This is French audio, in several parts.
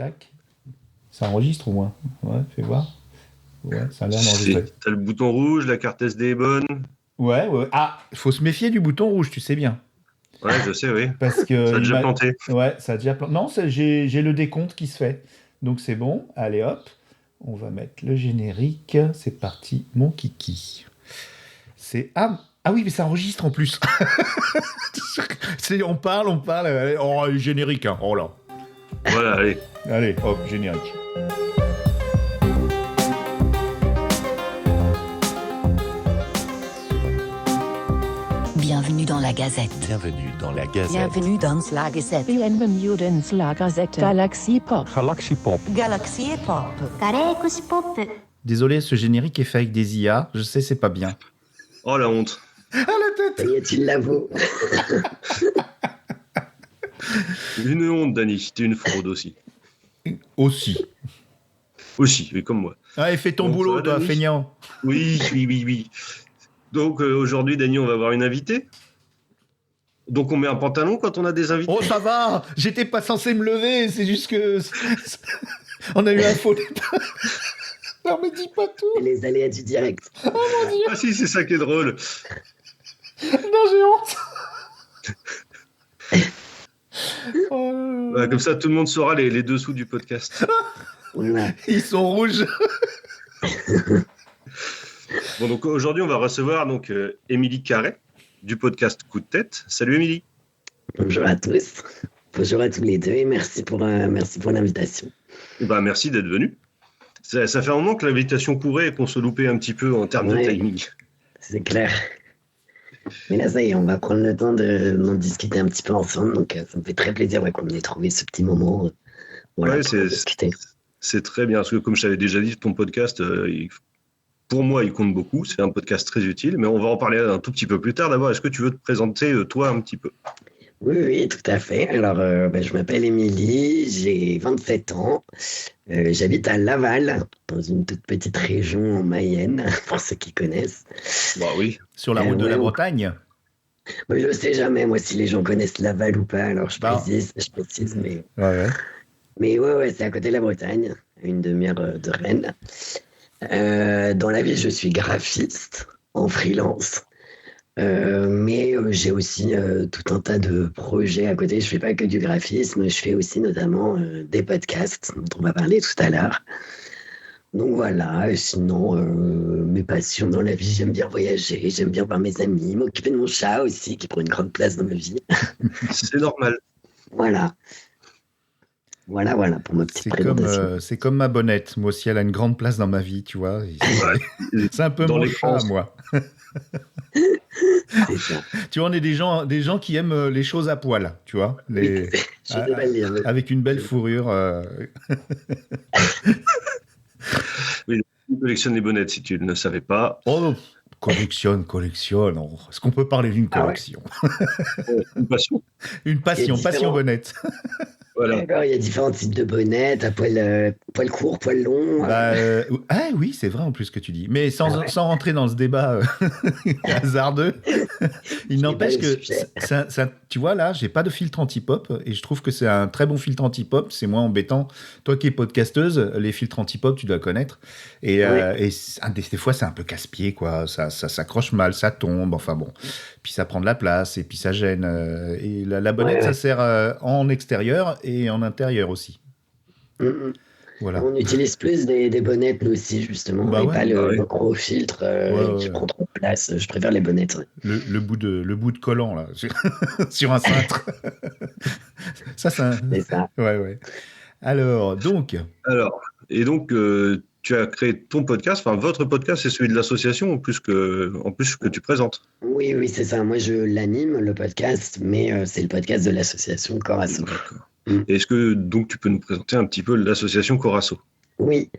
Tac. Ça enregistre au moins. Ouais, fais voir. Ouais, ça a l'air d'enregistrer. T'as le bouton rouge, la carte SD est bonne. Ouais. Ah, il faut se méfier du bouton rouge, tu sais bien. Ouais, je sais, oui. Parce que Ça a déjà planté. Ouais, ça a déjà planté. Non, j'ai le décompte qui se fait. Donc c'est bon. Allez hop. On va mettre le générique. C'est parti, mon kiki. Ah oui, mais ça enregistre en plus. On parle. Oh, générique, hein. Oh là. Voilà, allez. Allez, hop, générique. Bienvenue dans la Gazette. Bienvenue dans la Gazette. Bienvenue dans la Gazette. Bienvenue dans la Gazette. Galaxy Pop. Galaxy Pop. Galaxy Pop. Galaxy Pop. Désolé, ce générique est fait avec des IA. Je sais, c'est pas bien. Oh, la honte. Ah, la tête. Y a-t-il l'avoue? Une honte, Dany. C'était une fraude aussi. Aussi, mais comme moi. et fais ton Donc, boulot, ça va, toi, Dany feignant. Oui. Donc, aujourd'hui, Dany, on va avoir une invitée. Donc, on met un pantalon quand on a des invités. Oh, ça va. J'étais pas censé me lever. C'est juste que... On a eu un faux départ. Non, mais dis pas tout. Les aléas du direct. Oh, mon Dieu. Ah si, c'est ça qui est drôle. Non, j'ai honte. Oh. Comme ça, tout le monde saura les dessous du podcast. Voilà. Ils sont rouges. Bon, donc aujourd'hui, on va recevoir donc Émilie Carré du podcast Coup de tête. Salut Émilie. Bonjour à tous. Bonjour à tous les deux et merci pour l'invitation. Merci d'être venu. Ça fait un moment que l'invitation courait et qu'on se loupait un petit peu en termes de timing. C'est clair. Mais là, ça y est, on va prendre le temps d'en discuter un petit peu ensemble. Donc, ça me fait très plaisir qu'on ait trouvé ce petit moment. Voilà, Ouais, pour discuter. c'est très bien. Parce que comme je t'avais déjà dit, ton podcast, pour moi, il compte beaucoup. C'est un podcast très utile. Mais on va en parler un tout petit peu plus tard. D'abord, est-ce que tu veux te présenter, toi, un petit peu? Oui, tout à fait. Alors, je m'appelle Émilie, j'ai 27 ans. J'habite à Laval, dans une toute petite région en Mayenne, pour ceux qui connaissent. Bah oui. Sur la route de la Bretagne. Je ne sais jamais, moi, si les gens connaissent Laval ou pas. Alors, je précise, mais... Ouais. Mais ouais, c'est à côté de la Bretagne, à une demi-heure de Rennes. Dans la vie, je suis graphiste, en freelance. Mais j'ai aussi tout un tas de projets à côté. Je fais pas que du graphisme, je fais aussi notamment des podcasts dont on va parler tout à l'heure. Donc voilà, et sinon, mes passions dans la vie, j'aime bien voyager, j'aime bien voir mes amis, m'occuper de mon chat aussi, qui prend une grande place dans ma vie. C'est normal. Voilà, pour ma petite présentation. C'est comme ma bonnette. Moi aussi, elle a une grande place dans ma vie, tu vois. C'est un peu Dans mon les chat, France. moi. C'est ça. Tu vois, on est des gens qui aiment les choses à poil, tu vois. Je sais pas le dire. Avec une belle fourrure. Oui, on collectionne les bonnettes, si tu ne le savais pas. Oh, collectionne. Oh, est-ce qu'on peut parler d'une collection? Une passion. Une passion bonnette. Voilà. D'accord, il y a différents types de bonnettes, à poil court, poil long. Oui, c'est vrai en plus ce que tu dis. Mais sans rentrer dans ce débat hasardeux, il n'empêche que, tu vois là, j'ai pas de filtre anti-pop et je trouve que c'est un très bon filtre anti-pop. C'est moins embêtant. Toi qui es podcasteuse, les filtres anti-pop, tu dois connaître. Et des fois, c'est un peu casse-pied, quoi. Ça s'accroche mal, ça tombe. Enfin bon. Puis ça prend de la place et puis ça gêne. Et la bonnette, ça sert en extérieur et en intérieur aussi. Voilà. On utilise plus des bonnettes, nous aussi, justement, pas le gros filtre qui prend trop de place. Je préfère les bonnettes. Ouais. Le bout de collant, là, sur un cintre. Ça, c'est un... C'est ça. Ouais. Alors, donc, tu as créé ton podcast, enfin votre podcast, c'est celui de l'association en plus que tu présentes. Oui, c'est ça. Moi, je l'anime, le podcast, mais c'est le podcast de l'association Corasso. D'accord. Est-ce que donc tu peux nous présenter un petit peu l'association Corasso? Oui.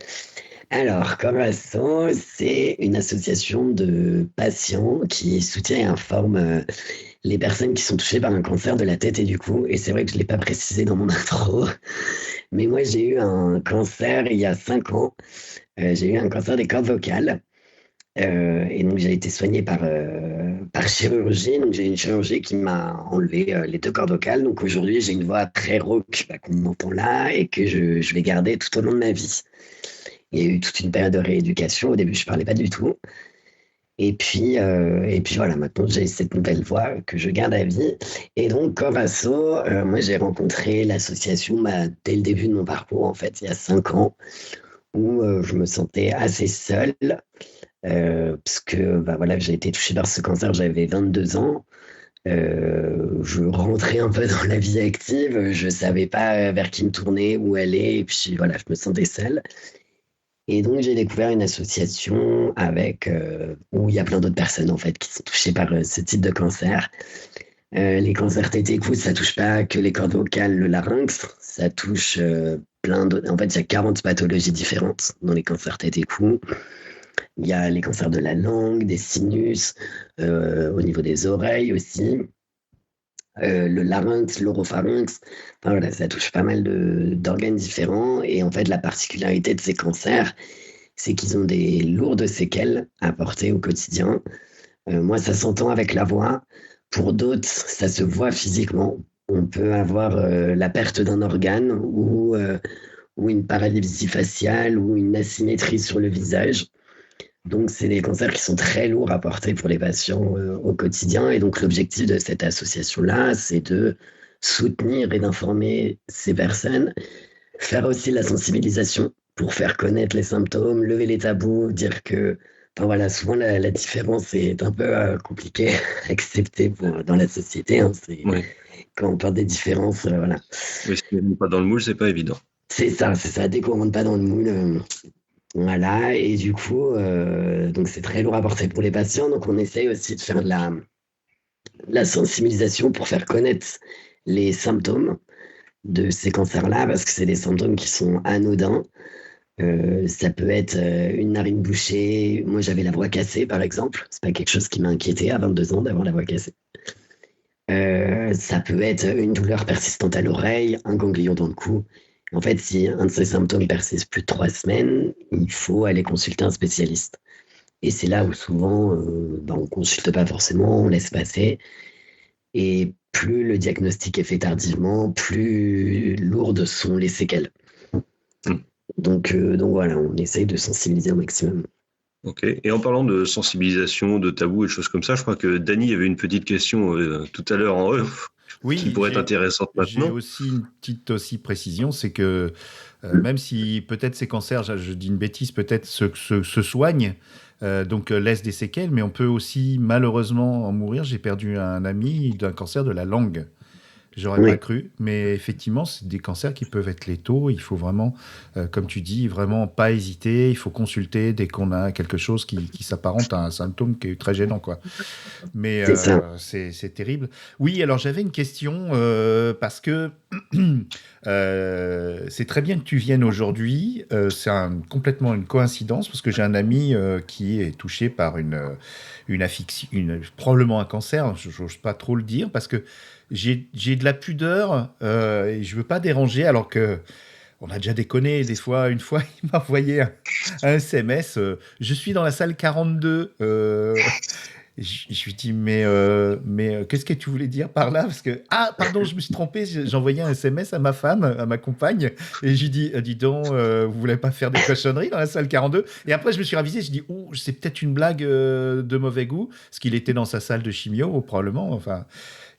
Alors, Corasso, c'est une association de patients qui soutient et informe les personnes qui sont touchées par un cancer de la tête et du cou. Et c'est vrai que je ne l'ai pas précisé dans mon intro, mais moi, j'ai eu un cancer il y a 5 ans. J'ai eu un cancer des cordes vocales. Et donc, j'ai été soignée par chirurgie. Donc, j'ai une chirurgie qui m'a enlevé les 2 cordes vocales. Donc, aujourd'hui, j'ai une voix très rauque qu'on entend là et que je vais garder tout au long de ma vie. Il y a eu toute une période de rééducation. Au début, je ne parlais pas du tout. Et puis voilà, maintenant, j'ai cette nouvelle voix que je garde à vie. Et donc, Corvasso, moi, j'ai rencontré l'association dès le début de mon parcours, en fait, il y a 5 ans, où je me sentais assez seule. Parce que voilà, j'ai été touchée par ce cancer, j'avais 22 ans. Je rentrais un peu dans la vie active, je savais pas vers qui me tourner, où aller, et puis voilà, je me sentais seule. Et donc j'ai découvert une association où il y a plein d'autres personnes en fait qui sont touchées par ce type de cancer. Les cancers tétés-coudes, ça touche pas que les cordes vocales, le larynx, ça touche plein d'autres. En fait, il y a 40 pathologies différentes dans les cancers tétés-coudes. Il y a les cancers de la langue, des sinus, au niveau des oreilles aussi, le larynx, l'oropharynx. Enfin, voilà, ça touche pas mal d'organes différents. Et en fait, la particularité de ces cancers, c'est qu'ils ont des lourdes séquelles à porter au quotidien. Moi, ça s'entend avec la voix. Pour d'autres, ça se voit physiquement. On peut avoir la perte d'un organe ou une paralysie faciale ou une asymétrie sur le visage. Donc, c'est des cancers qui sont très lourds à porter pour les patients au quotidien. Et donc, l'objectif de cette association-là, c'est de soutenir et d'informer ces personnes, faire aussi la sensibilisation pour faire connaître les symptômes, lever les tabous, dire que, enfin voilà, souvent la différence est un peu compliquée à accepter dans la société. Hein, Oui. Quand on parle des différences, voilà. Mais si on n'est pas dans le moule, c'est pas évident. C'est ça. Dès qu'on rentre pas dans le moule, voilà. Et du coup, donc c'est très lourd à porter pour les patients. Donc on essaye aussi de faire de la sensibilisation pour faire connaître les symptômes de ces cancers-là, parce que c'est des symptômes qui sont anodins. Ça peut être une narine bouchée. Moi, j'avais la voix cassée, par exemple. C'est pas quelque chose qui m'a inquiété à 22 ans d'avoir la voix cassée. Ça peut être une douleur persistante à l'oreille, un ganglion dans le cou. En fait, si un de ces symptômes persiste plus de 3 semaines, il faut aller consulter un spécialiste. Et c'est là où souvent, on ne consulte pas forcément, on laisse passer. Et plus le diagnostic est fait tardivement, plus lourdes sont les séquelles. Donc voilà, on essaye de sensibiliser au maximum. Ok. Et en parlant de sensibilisation, de tabous et de choses comme ça, je crois que Dany avait une petite question tout à l'heure en off qui pourrait être intéressante maintenant. J'ai aussi une petite précision, c'est que même si peut-être ces cancers, je dis une bêtise, peut-être se soignent, donc laissent des séquelles, mais on peut aussi malheureusement en mourir. J'ai perdu un ami d'un cancer de la langue. J'aurais pas cru, mais effectivement, c'est des cancers qui peuvent être létaux. Il faut vraiment, comme tu dis, vraiment pas hésiter. Il faut consulter dès qu'on a quelque chose qui s'apparente à un symptôme qui est très gênant, quoi. Mais c'est terrible. Oui, alors j'avais une question parce que c'est très bien que tu viennes aujourd'hui. C'est complètement une coïncidence parce que j'ai un ami qui est touché par probablement un cancer. Je n'ose pas trop le dire parce que j'ai de la pudeur et je veux pas déranger alors que on a déjà déconné des fois. Une fois, il m'a envoyé un SMS. Je suis dans la salle 42. Je lui dis mais qu'est-ce que tu voulais dire par là? Parce que pardon, je me suis trompé. J'ai envoyé un SMS à ma femme, à ma compagne, et je lui dis dis donc, vous voulez pas faire des cochonneries dans la salle 42? Et après je me suis ravisé. Je dis c'est peut-être une blague de mauvais goût, parce qu'il était dans sa salle de chimio probablement. Enfin.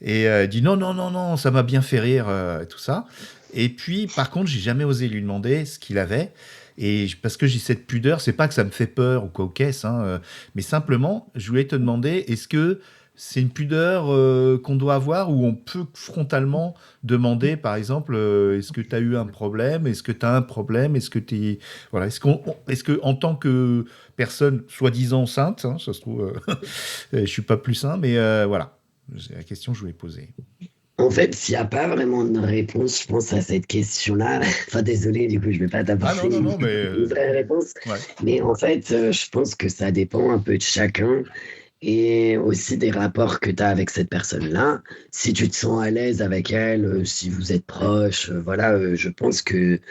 Et dit non, ça m'a bien fait rire, tout ça. Et puis, par contre, j'ai jamais osé lui demander ce qu'il avait. Et parce que j'ai cette pudeur, c'est pas que ça me fait peur ou quoi, caisse, mais simplement, je voulais te demander, est-ce que c'est une pudeur qu'on doit avoir ou on peut frontalement demander, par exemple, est-ce que tu as eu un problème? Est-ce que tu as un problème? Est-ce que voilà, est-ce que en tant que personne soi-disant sainte, ça se trouve, je suis pas plus saint, mais voilà. C'est la question que je voulais poser. En fait, s'il n'y a pas vraiment de réponse, je pense, à cette question-là. Enfin, désolé, du coup, je ne vais pas t'apporter une vraie réponse. Ouais. Mais en fait, je pense que ça dépend un peu de chacun et aussi des rapports que tu as avec cette personne-là. Si tu te sens à l'aise avec elle, si vous êtes proche, voilà, je pense que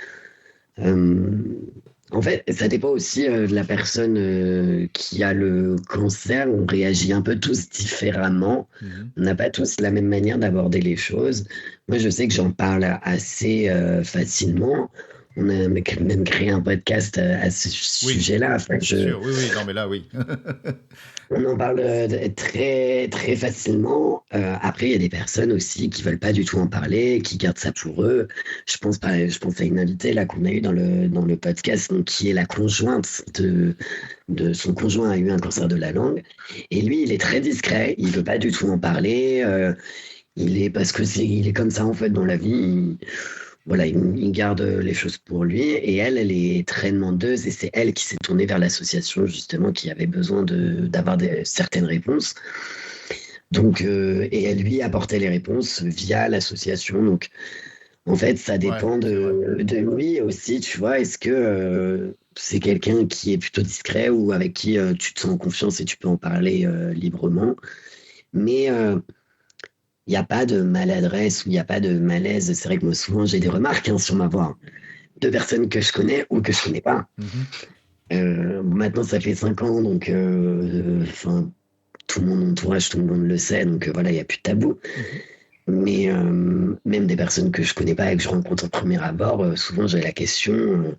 En fait, ça dépend aussi de la personne qui a le cancer. On réagit un peu tous différemment. Mhm. On n'a pas tous la même manière d'aborder les choses. Moi, je sais que j'en parle assez facilement. On a même créé un podcast à ce Oui, sujet-là. Enfin, c'est sûr. Oui, oui, non, mais là, oui. on en parle très, très facilement. Après, il y a des personnes aussi qui veulent pas du tout en parler, qui gardent ça pour eux. Je pense à une invitée là qu'on a eue dans le podcast, donc, qui est la conjointe de son conjoint a eu un cancer de la langue. Et lui, il est très discret. Il veut pas du tout en parler. Parce que il est comme ça en fait dans la vie. Voilà, il garde les choses pour lui. Et elle est très demandeuse. Et c'est elle qui s'est tournée vers l'association, justement, qui avait besoin d'avoir certaines réponses. Donc, et elle lui apportait les réponses via l'association. Donc, en fait, ça Ouais, dépend c'est vrai. de lui aussi, tu vois. Est-ce que c'est quelqu'un qui est plutôt discret ou avec qui tu te sens en confiance et tu peux en parler librement? Mais il n'y a pas de maladresse ou il n'y a pas de malaise. C'est vrai que moi, souvent, j'ai des remarques sur ma voix de personnes que je connais ou que je connais pas. Mhm. Bon, maintenant, ça fait 5 ans, donc enfin, tout mon entourage, tout le monde le sait, donc voilà, il n'y a plus de tabou. Mhm. Mais même des personnes que je connais pas et que je rencontre au premier abord, souvent j'ai la question.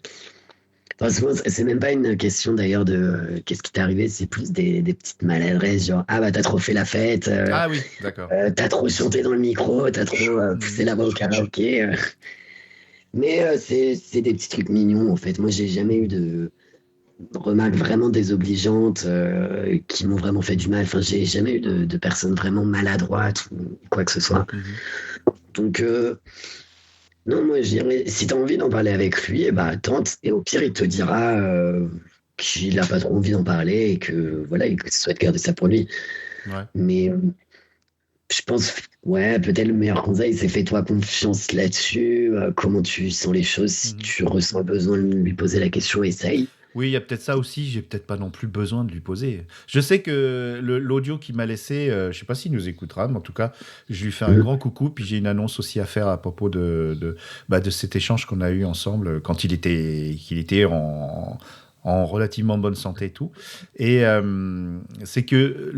Enfin, souvent, c'est même pas une question d'ailleurs de qu'est-ce qui t'est arrivé, c'est plus des petites maladresses, genre ah bah t'as trop fait la fête, Ah oui, d'accord. t'as trop chanté dans le micro, t'as trop poussé Mhm. la voix au karaoké. Mais c'est des petits trucs mignons en fait. Moi, j'ai jamais eu de remarques vraiment désobligeantes qui m'ont vraiment fait du mal. Enfin, j'ai jamais eu de personnes vraiment maladroites ou quoi que ce soit. Mhm. Donc, non, moi, je dirais, si tu as envie d'en parler avec lui, eh ben, tente. Et au pire, il te dira qu'il n'a pas trop envie d'en parler et que voilà, il souhaite garder ça pour lui. Ouais. Mais je pense, ouais, peut-être le meilleur conseil, c'est fais-toi confiance là-dessus. Comment tu sens les choses, si Mhm. tu ressens le besoin de lui poser la question, essaye. Oui, il y a peut-être ça aussi. J'ai peut-être pas non plus besoin de lui poser. Je sais que l'audio qu'il m'a laissé, je sais pas s'il nous écoutera, mais en tout cas, je lui fais un Mhm. grand coucou. Puis j'ai une annonce aussi à faire à propos de cet échange qu'on a eu ensemble quand qu'il était en relativement bonne santé et tout. Et c'est que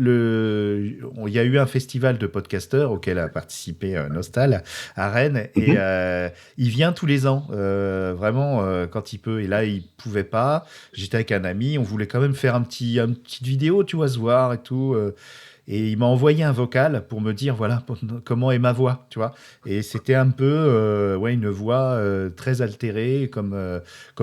il y a eu un festival de podcasteurs auquel a participé Nostal à Rennes et Mhm. il vient tous les ans, vraiment quand il peut. Et là, il pouvait pas. J'étais avec un ami, on voulait quand même faire une petite vidéo, tu vois, se voir et tout. Et il m'a envoyé un vocal pour me dire, voilà, comment est ma voix, tu vois. Et c'était un peu, ouais, une voix très altérée, comme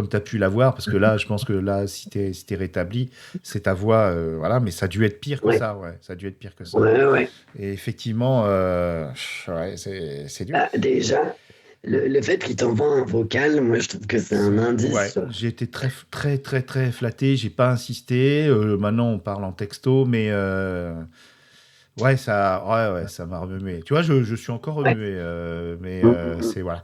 tu as pu la voir, parce que là, je pense que là, si t'es rétabli, c'est ta voix, voilà, mais ça a dû être pire que Ouais, ça, ouais, ça a dû être pire que ça. ouais, ouais. Et effectivement, ouais, c'est dur. Bah, déjà, le fait qu'il t'envoie un vocal, moi, je trouve que c'est un Ouais, indice. j'ai été très, très, très, très flatté. J'ai pas insisté. Maintenant, on parle en texto, mais ouais, ça m'a remué. Tu vois, je suis encore Ouais. remué, mais Mm, mm, mm. c'est voilà.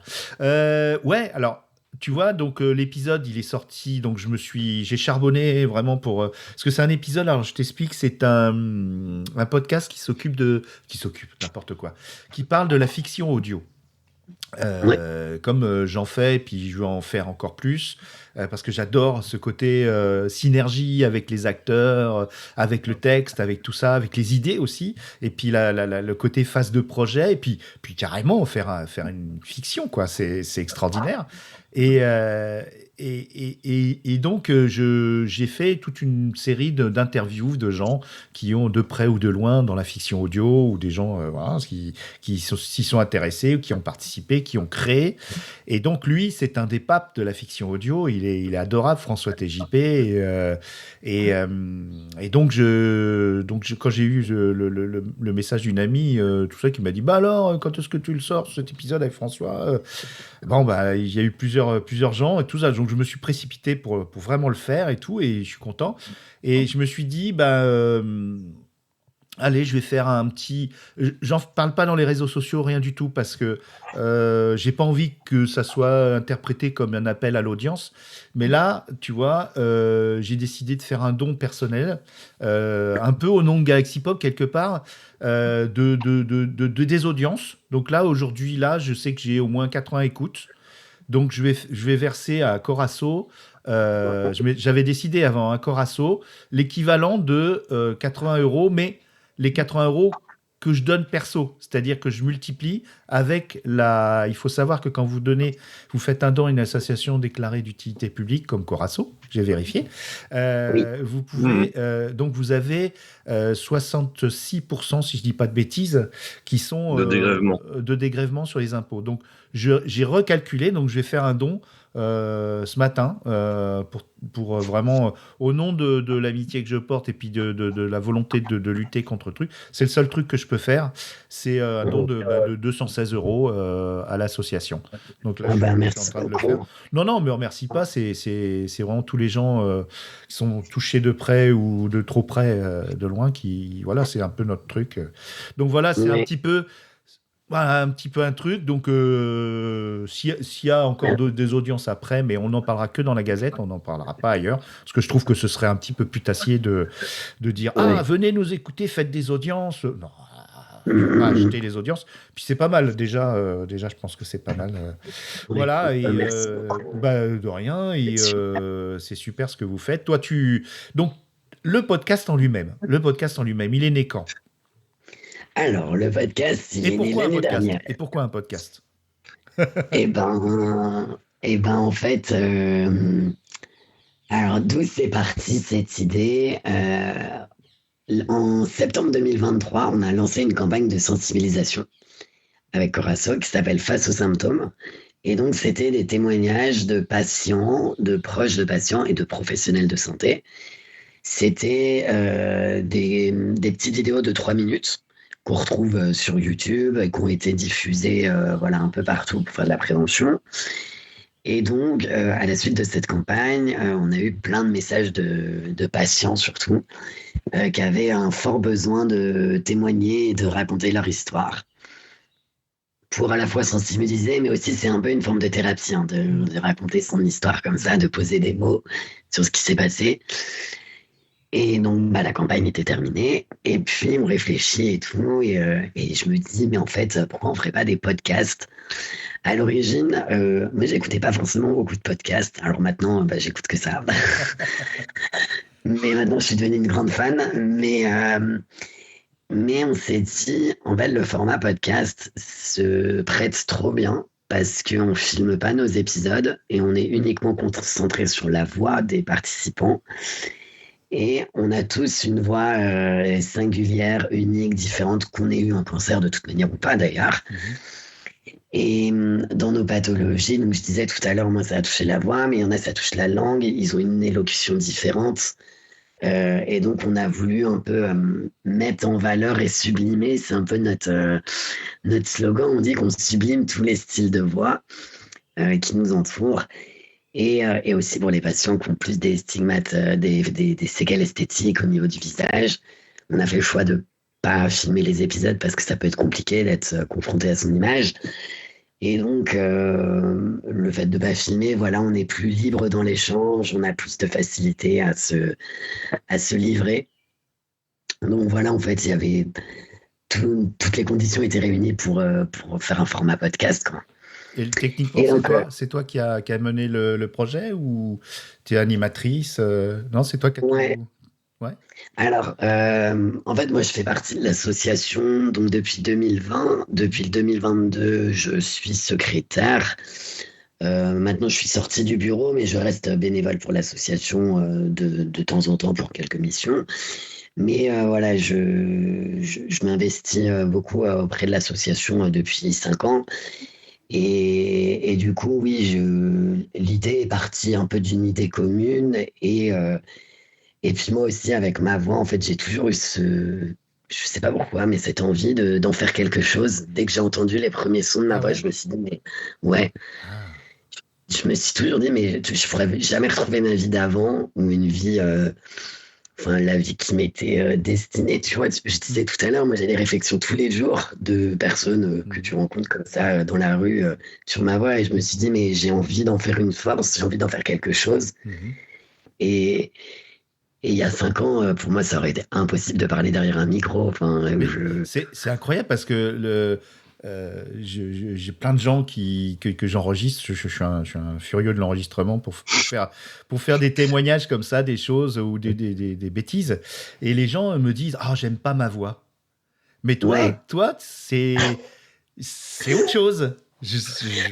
Ouais, alors. Tu vois, donc l'épisode, il est sorti, donc j'ai charbonné vraiment parce que c'est un épisode, alors je t'explique, c'est un podcast qui s'occupe, n'importe quoi, qui parle de la fiction audio. Ouais. Comme j'en fais, et puis je veux en faire encore plus, parce que j'adore ce côté synergie avec les acteurs, avec le texte, avec tout ça, avec les idées aussi, et puis le côté phase de projet, et puis carrément faire une fiction, quoi. C'est extraordinaire. Et, et donc, j'ai fait toute une série d'interviews de gens qui ont de près ou de loin dans la fiction audio, ou des gens voilà, s'y sont intéressés, ou qui ont participé, qui ont créé. Et donc, lui, c'est un des papes de la fiction audio. Il est adorable, François TJP. Et donc, quand j'ai eu le message d'une amie, tout ça, qui m'a dit, bah alors, quand est-ce que tu le sors, cet épisode avec François Bon, bah, il y a eu plusieurs gens et tout ça. Donc, je me suis précipité pour vraiment le faire et tout. Et je suis content. Et je me suis dit, bah, allez, je vais faire un petit. J'en parle pas dans les réseaux sociaux, rien du tout, parce que j'ai pas envie que ça soit interprété comme un appel à l'audience. Mais là, tu vois, j'ai décidé de faire un don personnel, un peu au nom de Galaxy Pop, quelque part, des audiences. Donc là, aujourd'hui, là, je sais que j'ai au moins 80 écoutes. Donc, je vais verser à Corasso. J'avais décidé avant, Corasso, l'équivalent de 80 €, mais les 80 € que je donne perso, c'est-à-dire que je multiplie avec la... Il faut savoir que quand vous faites un don à une association déclarée d'utilité publique comme Corasso, j'ai vérifié, Oui. vous pouvez... donc vous avez 66%, si je dis pas de bêtises, qui sont de dégrèvement sur les impôts. Donc j'ai recalculé, donc je vais faire un don ce matin pour vraiment au nom de l'amitié que je porte et puis de la volonté de lutter contre le truc. C'est le seul truc que je peux faire, c'est un don de 216 € à l'association. Donc là, je suis en train de le faire. Non, me remercie pas, c'est vraiment tous les gens qui sont touchés de près ou de trop près, de loin, qui voilà, c'est un peu notre truc. Donc voilà, c'est un petit peu... Voilà, un petit peu un truc. Donc, s'il y a encore des audiences après, mais on n'en parlera que dans la Gazette, on n'en parlera pas ailleurs, parce que je trouve que ce serait un petit peu putassier de dire venez nous écouter, faites des audiences. Non, je vais pas acheter les audiences. Puis c'est pas mal, déjà, je pense que c'est pas mal. Voilà, et de rien, et c'est super ce que vous faites. Toi, donc, le podcast en lui-même, il est né quand ? Alors, le podcast, il est né l'année dernière. Et pourquoi un podcast ? Eh ben, en fait, alors d'où c'est parti cette idée en septembre 2023, on a lancé une campagne de sensibilisation avec Corasso qui s'appelle Face aux symptômes. Et donc, c'était des témoignages de patients, de proches de patients et de professionnels de santé. C'était des petites vidéos de 3 minutes qu'on retrouve sur YouTube et qui ont été diffusées un peu partout pour faire de la prévention. Et donc, à la suite de cette campagne, on a eu plein de messages de patients, surtout, qui avaient un fort besoin de témoigner et de raconter leur histoire. Pour à la fois sensibiliser, mais aussi c'est un peu une forme de thérapie, de raconter son histoire comme ça, de poser des mots sur ce qui s'est passé. Et donc, la campagne était terminée. Et puis, on réfléchit et tout. Et je me dis, mais en fait, pourquoi on ne ferait pas des podcasts ? À l'origine, mais j'écoutais pas forcément beaucoup de podcasts. Alors maintenant, j'écoute que ça. Mais maintenant, je suis devenue une grande fan. Mais on s'est dit, en fait, le format podcast se prête trop bien parce qu'on ne filme pas nos épisodes et on est uniquement concentré sur la voix des participants. Et on a tous une voix singulière, unique, différente, qu'on ait eu un cancer de toute manière ou pas d'ailleurs. Et dans nos pathologies, donc je disais tout à l'heure, moi ça a touché la voix, mais il y en a ça touche la langue, ils ont une élocution différente. Et donc on a voulu un peu mettre en valeur et sublimer, c'est un peu notre slogan, on dit qu'on sublime tous les styles de voix qui nous entourent. Et aussi pour les patients qui ont plus des stigmates, des séquelles esthétiques au niveau du visage. On a fait le choix de ne pas filmer les épisodes parce que ça peut être compliqué d'être confronté à son image. Et donc, le fait de ne pas filmer, on est plus libre dans l'échange, on a plus de facilité à se livrer. Donc voilà, en fait, il y avait toutes les conditions étaient réunies pour faire un format podcast, quoi. Et techniquement, c'est toi qui a mené le projet ou tu es animatrice Non, c'est toi qui as tout... Ouais. Alors, en fait, moi, je fais partie de l'association donc depuis 2020. Depuis le 2022, je suis secrétaire. Maintenant, je suis sorti du bureau, mais je reste bénévole pour l'association de temps en temps pour quelques missions. Mais je m'investis beaucoup auprès de l'association depuis 5 ans. Et du coup, oui, l'idée est partie un peu d'une idée commune. Et puis moi aussi, avec ma voix, en fait, j'ai toujours eu je sais pas pourquoi, mais cette envie d'en faire quelque chose. Dès que j'ai entendu les premiers sons de ma voix, je me suis dit, mais ouais. Je me suis toujours dit, mais je pourrais jamais retrouver ma vie d'avant ou une vie... la vie qui m'était destinée, tu vois. Je disais tout à l'heure, moi j'ai des réflexions tous les jours de personnes que tu rencontres comme ça dans la rue sur ma voix et je me suis dit, mais j'ai envie d'en faire une force, j'ai envie d'en faire quelque chose. Et il y a 5 ans, pour moi, ça aurait été impossible de parler derrière un micro. C'est incroyable parce que j'ai plein de gens que j'enregistre. Je suis un furieux de l'enregistrement pour faire des témoignages comme ça, des choses ou des bêtises. Et les gens me disent « Ah, j'aime pas ma voix. » Mais toi, c'est autre chose.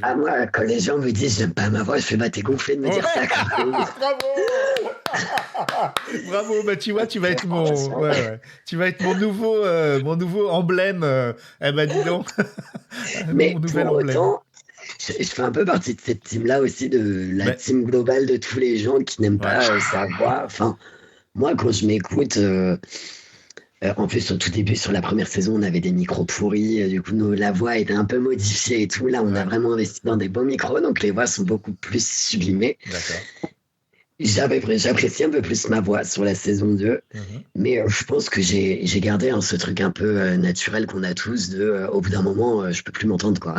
Ah, moi, quand les gens me disent j'aime pas ma voix, je fais t'es gonflé de me dire ça. Bravo, bah tu vois, tu vas être mon nouveau emblème. Dis donc. Mais mon pour nouvel emblème. autant, je fais un peu partie de cette team-là aussi, de la team globale de tous les gens qui n'aiment pas sa voix. Enfin, moi, quand je m'écoute. En plus, au tout début, sur la première saison, on avait des micros pourris. Du coup, la voix était un peu modifiée et tout. Là, on a vraiment investi dans des bons micros, donc les voix sont beaucoup plus sublimées. D'accord. J'apprécie un peu plus ma voix sur la saison 2. Mais je pense que j'ai gardé ce truc un peu naturel qu'on a tous au bout d'un moment, je peux plus m'entendre, quoi.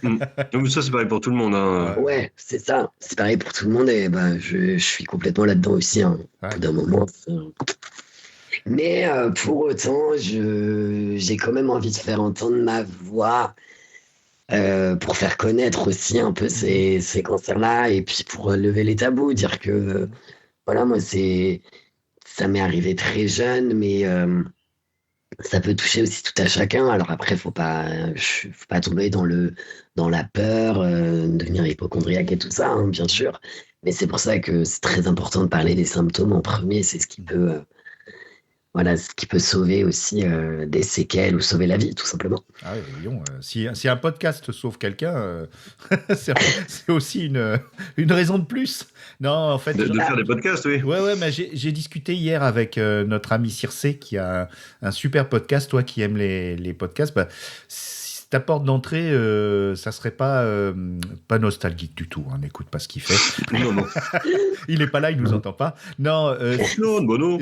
Non, mais ça, c'est pareil pour tout le monde. Hein. Ouais, c'est ça. C'est pareil pour tout le monde et je suis complètement là-dedans aussi. Hein. Au bout d'un moment, mais pour autant, j'ai quand même envie de faire entendre ma voix pour faire connaître aussi un peu ces cancers-là et puis pour lever les tabous, dire que voilà, moi, ça m'est arrivé très jeune, mais ça peut toucher aussi tout à chacun. Alors après, faut pas tomber dans la peur, devenir hypocondriaque et tout ça, hein, bien sûr. Mais c'est pour ça que c'est très important de parler des symptômes en premier. C'est ce qui peut sauver aussi des séquelles ou sauver la vie, tout simplement. Ah oui, voyons, si un podcast sauve quelqu'un, c'est aussi une raison de plus. Non, en fait, de faire des podcasts, oui. Ouais, mais j'ai discuté hier avec notre ami Circé qui a un super podcast. Toi qui aimes les podcasts, si ta porte d'entrée, ça serait pas nostalgique du tout. N'écoute pas ce qu'il fait. Non. Il est pas là, il nous entend pas. Non. Non.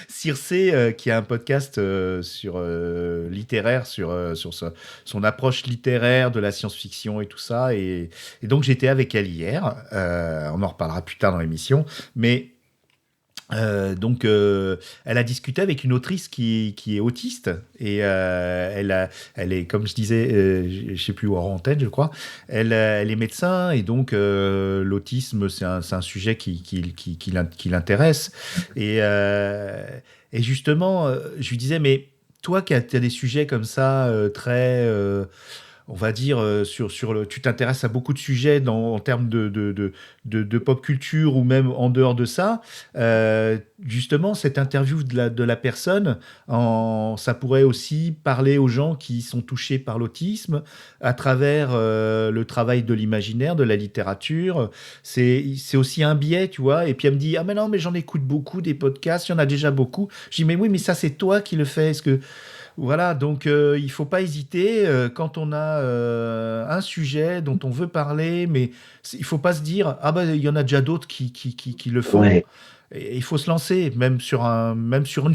Circé, qui a un podcast littéraire, sur son approche littéraire de la science-fiction et tout ça. Et donc, j'étais avec elle hier. On en reparlera plus tard dans l'émission. Mais donc, elle a discuté avec une autrice qui est autiste. Et elle est, comme je disais, je ne sais plus où, en antenne, je crois. Elle est médecin. Et donc, l'autisme, c'est un sujet qui l'intéresse. Et justement, je lui disais, mais toi qui as des sujets comme ça, très... on va dire, tu t'intéresses à beaucoup de sujets en termes de pop culture ou même en dehors de ça. Justement, cette interview de la personne, ça pourrait aussi parler aux gens qui sont touchés par l'autisme à travers le travail de l'imaginaire, de la littérature. C'est aussi un biais, tu vois. Et puis elle me dit, ah mais non, mais j'en écoute beaucoup des podcasts, il y en a déjà beaucoup. Je dis, mais oui, mais ça c'est toi qui le fais. Est-ce que... Voilà, donc il ne faut pas hésiter quand on a un sujet dont on veut parler, mais il ne faut pas se dire « Ah ben, il y en a déjà d'autres qui le font ouais. ». Et il faut se lancer, même sur un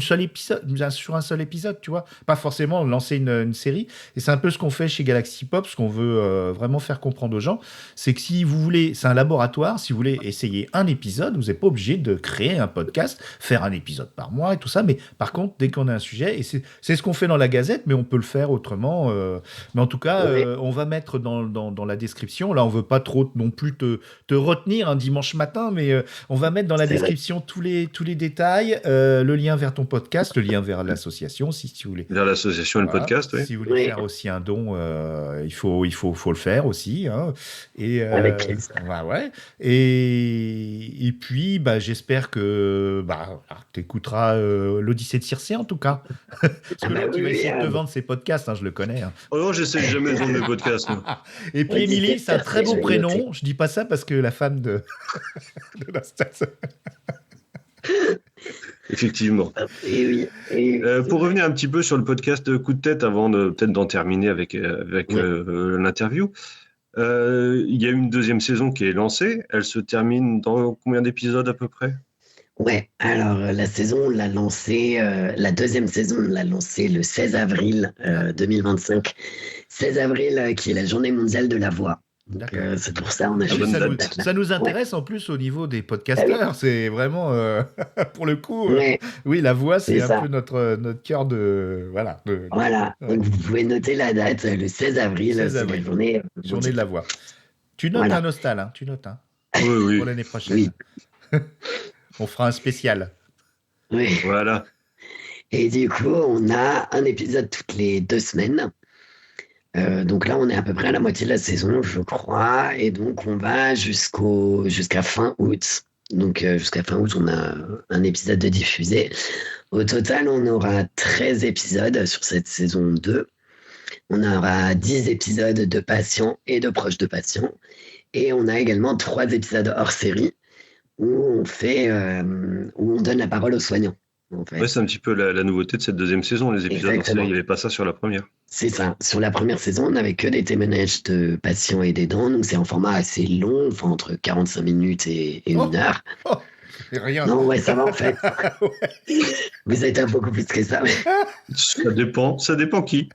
seul épisode, tu vois. Pas forcément lancer une série. Et c'est un peu ce qu'on fait chez Galaxy Pop, ce qu'on veut vraiment faire comprendre aux gens. C'est que si vous voulez, c'est un laboratoire, si vous voulez essayer un épisode, vous n'êtes pas obligé de créer un podcast, faire un épisode par mois et tout ça. Mais par contre, dès qu'on a un sujet, et c'est ce qu'on fait dans la Gazette, mais on peut le faire autrement. Mais en tout cas, on va mettre dans la description. Là, on ne veut pas trop non plus te retenir un dimanche matin, mais on va mettre dans la description tous les détails, le lien vers ton podcast, le lien vers l'association, si tu voulais. Vers l'association et le podcast, oui. Si vous voulez faire aussi un don, il faut le faire aussi. Hein. Et, avec plaisir. Ouais. Et puis, j'espère que tu écouteras l'Odyssée de Circé, en tout cas. Parce que là, tu vas essayer de te vendre ces podcasts, hein, je le connais. Hein. Oh non, j'essaie jamais de vendre mes podcasts. Et puis, Émilie, c'est un très bon prénom. Je dis pas ça parce que la femme de la station... Effectivement. Pour revenir un petit peu sur le podcast Coup de tête, avant peut-être d'en terminer avec l'interview, il y a une deuxième saison qui est lancée. Elle se termine dans combien d'épisodes à peu près ? Ouais, alors la deuxième saison, on l'a lancée le 16 avril 2025. 16 avril, qui est la journée mondiale de la voix. Donc, D'accord. c'est pour ça on a Ah oui, choisi bonne cette date. date-là. ça nous intéresse en plus au niveau des podcasteurs. C'est vraiment, pour le coup, Ouais, oui, la voix, c'est c'est un ça. peu notre cœur de. Voilà. Voilà. Ouais. Donc, vous pouvez noter la date, le 16 avril, 16 c'est la avril, journée journée de la mondiale. voix. Tu notes, Voilà. hein, Nostal, hein, tu notes, hein, Oui, pour oui. l'année prochaine. On fera un spécial. Oui. Voilà. Et du coup, on a un épisode toutes les 2 semaines. Donc là, on est à peu près à la moitié de la saison, je crois. Et donc, on va jusqu'à fin août. Donc, jusqu'à fin août, on a un épisode de diffusé. Au total, on aura 13 épisodes sur cette saison 2. On aura 10 épisodes de patients et de proches de patients. Et on a également 3 épisodes hors série où on donne la parole aux soignants. En fait. Ouais, c'est un petit peu la nouveauté de cette deuxième saison, les épisodes en série. Exactement. Il n'y avait pas ça sur la première. C'est ça. Sur la première saison, on n'avait que des témoignages de patients et d'aidants. Donc, c'est un format assez long, enfin, entre 45 minutes et 1 heure. Oh, c'est rien. Non, ouais, ça va en fait. Ouais. Vous êtes un beaucoup plus que ça. Ça dépend qui.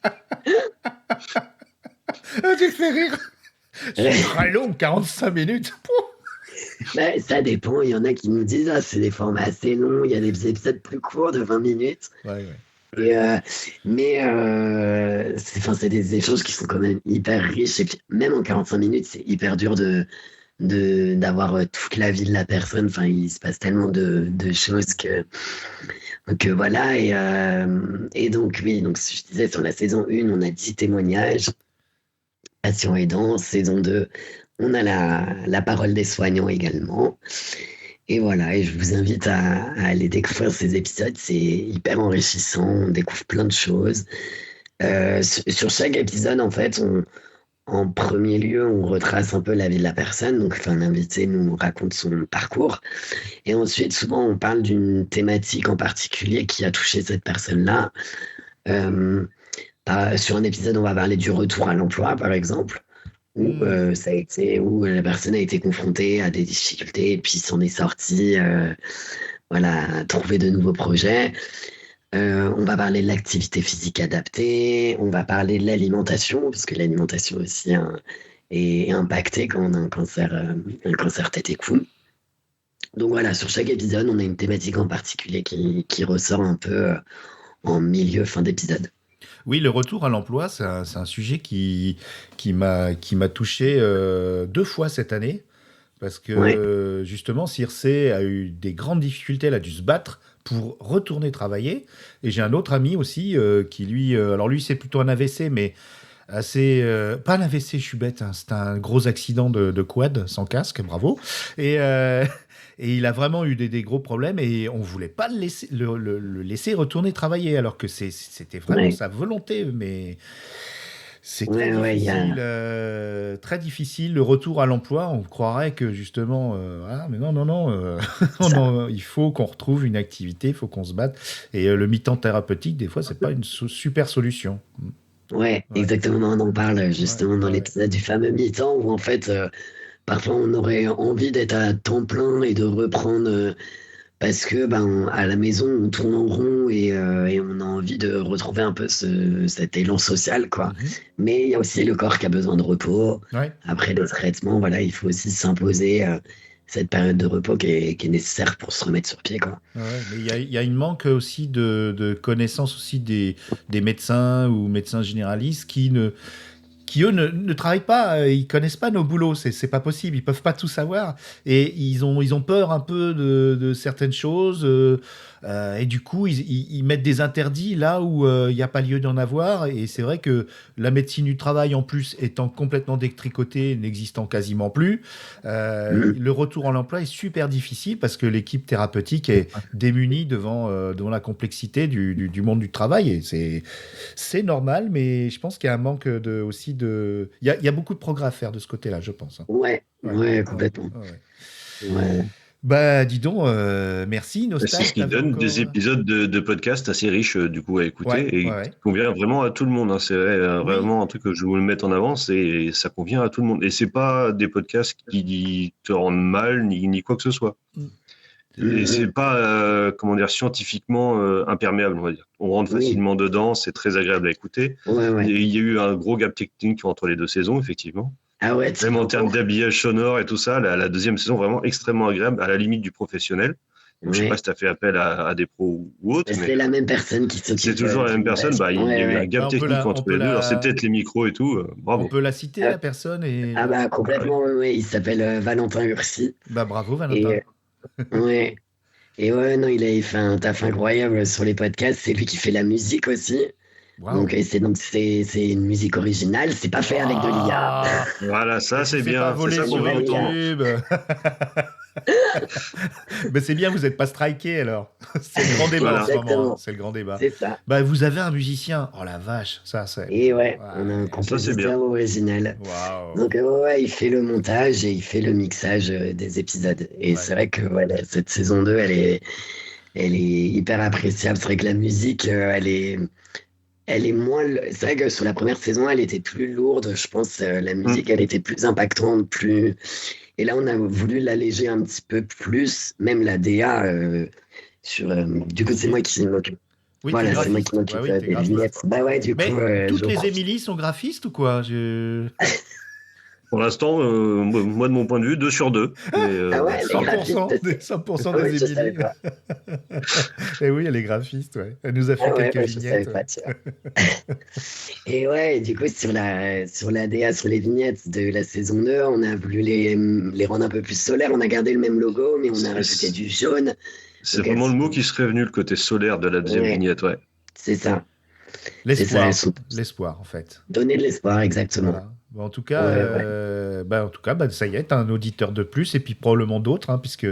Ah, tu me fais rire. C'est très long, 45 minutes. Ouais, ça dépend. Il y en a qui nous disent, c'est des formats assez longs. Il y a des épisodes plus courts de 20 minutes. Ouais. Mais c'est des échanges qui sont quand même hyper riches. Et puis, même en 45 minutes, c'est hyper dur d'avoir toute la vie de la personne. Enfin, il se passe tellement de choses que voilà. Et donc, oui, donc, je disais, sur la saison 1, on a 10 témoignages. Patients aidants. Saison 2, on a la parole des soignants également. Et voilà, et je vous invite à aller découvrir ces épisodes. C'est hyper enrichissant. On découvre plein de choses. Sur chaque épisode, en fait, en premier lieu, on retrace un peu la vie de la personne. Donc, un invité nous raconte son parcours. Et ensuite, souvent, on parle d'une thématique en particulier qui a touché cette personne-là. Sur un épisode, on va parler du retour à l'emploi, par exemple, où où la personne a été confrontée à des difficultés et puis s'en est sortie, a trouvé de nouveaux projets. On va parler de l'activité physique adaptée, on va parler de l'alimentation, parce que l'alimentation aussi est impactée quand on a un cancer tête et cou. Donc voilà, sur chaque épisode, on a une thématique en particulier qui ressort un peu en milieu, fin d'épisode. Oui, le retour à l'emploi, c'est un sujet qui m'a touché 2 fois cette année. Parce que justement, Circe a eu des grandes difficultés, elle a dû se battre pour retourner travailler. Et j'ai un autre ami aussi qui, lui, alors lui, c'est plutôt un AVC, mais assez. Pas un AVC, je suis bête, hein, c'est un gros accident de quad sans casque, bravo. Et il a vraiment eu des gros problèmes et on ne voulait pas le laisser retourner travailler alors que c'était vraiment sa volonté. Mais c'est très difficile, très difficile. Le retour à l'emploi, on croirait que justement, mais non, il faut qu'on retrouve une activité, il faut qu'on se batte. Et le mi-temps thérapeutique, des fois, c'est pas une super solution. Ouais, exactement. On en parle justement dans l'épisode du fameux mi-temps où en fait, parfois on aurait envie d'être à temps plein et de reprendre parce que à la maison on tourne en rond et on a envie de retrouver un peu cet élan social, quoi. Mais il y a aussi le corps qui a besoin de repos. Après les traitements, voilà, il faut aussi s'imposer cette période de repos qui est nécessaire pour se remettre sur pied, quoi. Mais il y a une manque aussi de connaissances aussi des médecins ou médecins généralistes qui eux ne travaillent pas, ils connaissent pas nos boulots, c'est pas possible, ils peuvent pas tout savoir et ils ont peur un peu de certaines choses et du coup ils mettent des interdits là où il n'y a pas lieu d'en avoir et c'est vrai que la médecine du travail en plus étant complètement détricotée, n'existant quasiment plus, le retour à l'emploi est super difficile parce que l'équipe thérapeutique est démunie devant la complexité du monde du travail et c'est normal, mais je pense qu'il y a un manque il y a beaucoup de progrès à faire de ce côté-là, je pense. Ouais, complètement. Ouais. Bah, dis donc, merci, Nostal. C'est ce qui donne des épisodes de podcast assez riches, du coup, à écouter et qui convient vraiment à tout le monde. Hein. C'est vraiment un truc que je voulais mettre en avant, et ça convient à tout le monde. Et c'est pas des podcasts qui te rendent mal, ni quoi que ce soit. Et c'est pas, scientifiquement imperméable, on va dire. On rentre facilement dedans, c'est très agréable à écouter. Et il y a eu un gros gap technique entre les 2 saisons, effectivement. Ah ouais, Même en termes d'habillage sonore et tout ça, la deuxième saison vraiment extrêmement agréable, à la limite du professionnel. Donc, je sais pas si tu as fait appel à des pros ou autres. C'est la même personne qui s'occupe. C'est toujours la même personne. Bah, il y a eu un gap technique entre les deux. Alors, c'est peut-être les micros et tout. Bravo. On peut la citer, la personne et... Ah bah complètement, oui. Il s'appelle Valentin Ursi. Bah bravo, Valentin. Ouais. Et ouais, non, il a fait un taf incroyable sur les podcasts. C'est lui qui fait la musique aussi. Wow. Donc c'est une musique originale. C'est pas fait avec de l'IA. Voilà, ça c'est bien. Pas volé sur YouTube. Mais c'est bien, vous n'êtes pas striké alors. C'est le grand débat en ce moment. C'est le grand débat. C'est ça. Bah, vous avez un musicien. Oh la vache, ça c'est. Et ouais, on a un compositeur original. Wow. Donc ouais, il fait le montage et il fait le mixage des épisodes. Et c'est vrai que voilà, cette saison 2, elle est hyper appréciable. C'est vrai que la musique, elle est moins. C'est vrai que sur la première saison, elle était plus lourde. Je pense la musique, elle était plus impactante, plus. Et là, on a voulu l'alléger un petit peu plus, même la DA. Du coup, c'est moi qui m'occupe. Oui, voilà, c'est moi qui m'occupe des vignettes. Bah ouais, du coup. Toutes les Émilie sont graphistes ou quoi? Pour l'instant, moi de mon point de vue, 2 sur 2. Mais, ah ouais, 100% des Émilie. Et oui, elle est graphiste, ouais. Elle nous a fait quelques vignettes. Et ouais, du coup, sur la DA, sur les vignettes de la saison 2, on a voulu les rendre un peu plus solaires. On a gardé le même logo, mais on a rajouté du jaune. C'est vraiment le mot qui serait venu, le côté solaire de la deuxième vignette, ouais. C'est ça. L'espoir, en fait. Donner de l'espoir, exactement. Voilà. En tout cas, ça y est, t'as un auditeur de plus et puis probablement d'autres, hein, puisque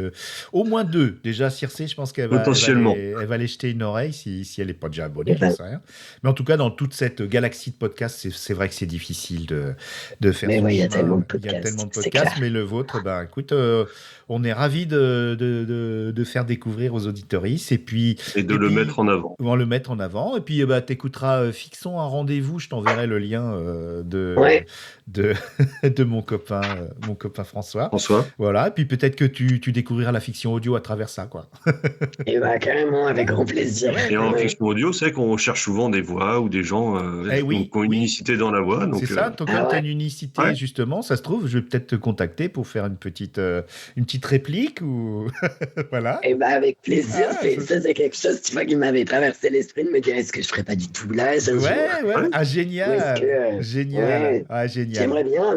au moins 2. Déjà, Circé, je pense qu'elle va aller jeter une oreille si elle n'est pas déjà abonnée, j'en sais rien. Mais en tout cas, dans toute cette galaxie de podcasts, c'est vrai que c'est difficile de faire. Mais oui, il y a tellement de podcasts, mais le vôtre, écoute, on est ravis de faire découvrir aux auditeuristes et le mettre en avant. On le mettre en avant et puis t'écouteras, fixons un rendez-vous, je t'enverrai le lien de mon copain François. Voilà, et puis peut-être que tu découvriras la fiction audio à travers ça, quoi. Et carrément, avec grand plaisir. Et en fiction audio, c'est qu'on cherche souvent des voix ou des gens qui ont une unicité dans la voix. Donc, c'est ça, quand tu as une unicité, justement, ça se trouve, je vais peut-être te contacter pour faire une petite réplique ou voilà. Et avec plaisir. Ça, c'est quelque chose, tu vois, qui m'avait traversé l'esprit de me dire, est-ce que je ferais pas du doublage un jour? Ah, génial. Génial. Ah, génial. J'aimerais bien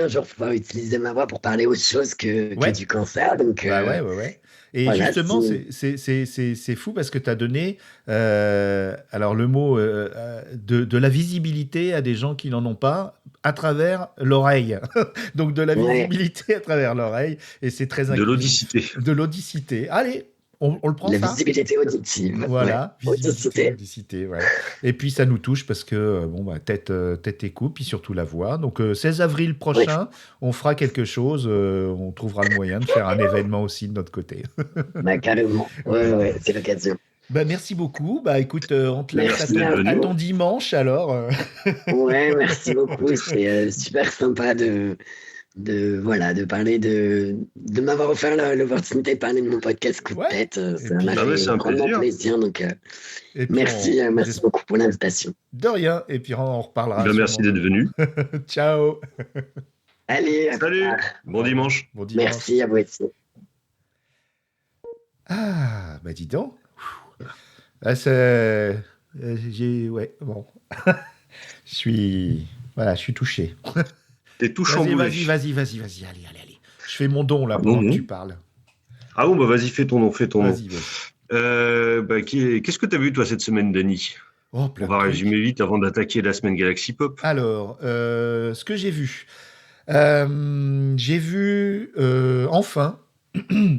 un jour pouvoir utiliser ma voix pour parler autre chose que du cancer. Donc, ouais. Et voilà, justement, c'est fou parce que tu as donné alors le mot de la visibilité à des gens qui n'en ont pas à travers l'oreille. Donc de la visibilité à travers l'oreille. Et c'est très inclusif. De l'audicité. Allez, on le prend la visibilité auditive. Voilà, audicité, ouais. Et puis ça nous touche parce que tête et cou, puis surtout la voix. Donc 16 avril prochain, on fera quelque chose, on trouvera le moyen de faire un événement aussi de notre côté. Carrément, ouais, c'est l'occasion. Merci beaucoup. Écoute, on te laisse à ton dimanche alors. Ouais, merci beaucoup. C'est super sympa de parler de m'avoir offert l'opportunité de parler de mon podcast Coup de tête. Ça m'a fait vraiment plaisir. Donc, merci beaucoup pour l'invitation. De rien. Et puis, on reparlera. Merci d'être venu. Ciao. Allez. Salut. Bon dimanche. Merci à vous aussi. Ah, dis donc. Bon. Je suis touché. T'es tout chamboulé. Vas-y. Allez. Je fais mon don là pendant que tu parles. Ah bon, vas-y, fais ton nom. Vas-y. Qu'est-ce que t'as vu toi cette semaine, Dany? On va résumer vite avant d'attaquer la semaine Galaxy Pop. Alors, ce que j'ai vu. J'ai vu enfin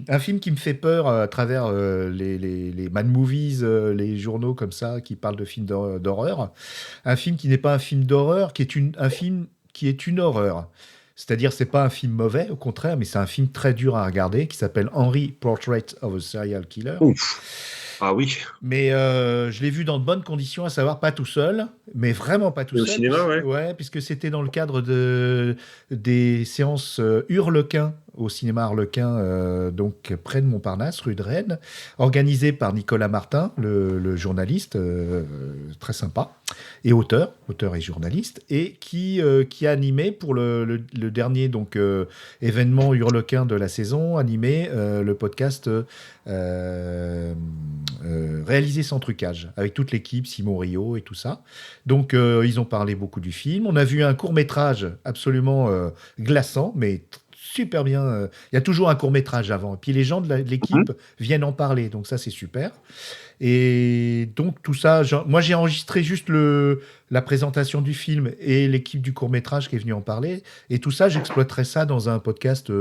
un film qui me fait peur à travers les Mad Movies, les journaux comme ça qui parlent de films d'horreur. Un film qui n'est pas un film d'horreur, qui est un film qui est une horreur. C'est-à-dire, c'est pas un film mauvais, au contraire, mais c'est un film très dur à regarder, qui s'appelle Henry, Portrait of a Serial Killer. Ouf. Ah oui. Mais je l'ai vu dans de bonnes conditions, à savoir pas tout seul, mais vraiment pas tout seul. Au cinéma, puisque c'était dans le cadre des séances Hurlequin au cinéma Harlequin, donc près de Montparnasse, rue de Rennes, organisé par Nicolas Martin, le journaliste, très sympa, et auteur et journaliste, et qui a animé pour le dernier donc, événement Hurlequin de la saison, animé le podcast réalisé sans trucage, avec toute l'équipe, Simon Rio et tout ça. Donc ils ont parlé beaucoup du film. On a vu un court-métrage absolument glaçant, mais super bien. Il y a toujours un court-métrage avant. Et puis les gens de l'équipe viennent en parler, donc ça c'est super. Et donc tout ça, moi j'ai enregistré juste la présentation du film et l'équipe du court-métrage qui est venue en parler. Et tout ça, j'exploiterai ça dans un podcast...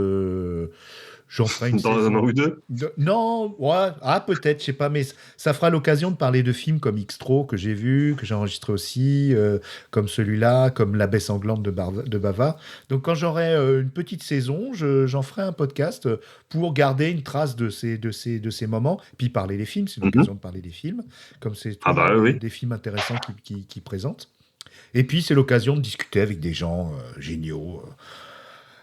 J'en ferai une dans un an ou deux. Non, ouais, peut-être, je sais pas, mais ça fera l'occasion de parler de films comme Xtro que j'ai vu, que j'ai enregistré aussi, comme celui-là, comme La Baie sanglante de Bava. Donc quand j'aurai une petite saison, j'en ferai un podcast pour garder une trace de ces moments, puis parler des films, c'est l'occasion de parler des films, comme c'est des films intéressants qui présentent. Et puis c'est l'occasion de discuter avec des gens géniaux.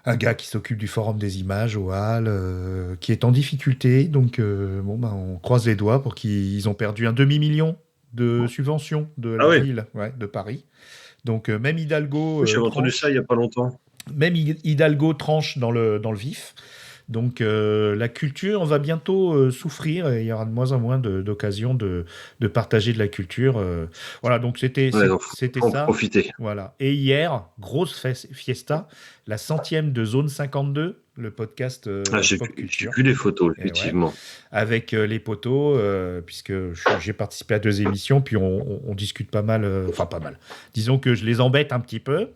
Un gars qui s'occupe du Forum des images au Halles, qui est en difficulté. Donc, on croise les doigts pour qu'ils ont perdu un $500 000 de subventions de la ville de Paris. Donc, même Hidalgo... J'ai entendu ça il n'y a pas longtemps. Même Hidalgo tranche dans le vif. Donc, la culture va bientôt souffrir et il y aura de moins en moins d'occasions de partager de la culture. Voilà, donc c'était ça. Profiter. Voilà. Et hier, grosse fiesta, la 100e de Zone 52, le podcast j'ai vu les photos, effectivement. Ouais, avec les potos, puisque j'ai participé à 2 émissions, puis on discute pas mal, pas mal. Disons que je les embête un petit peu.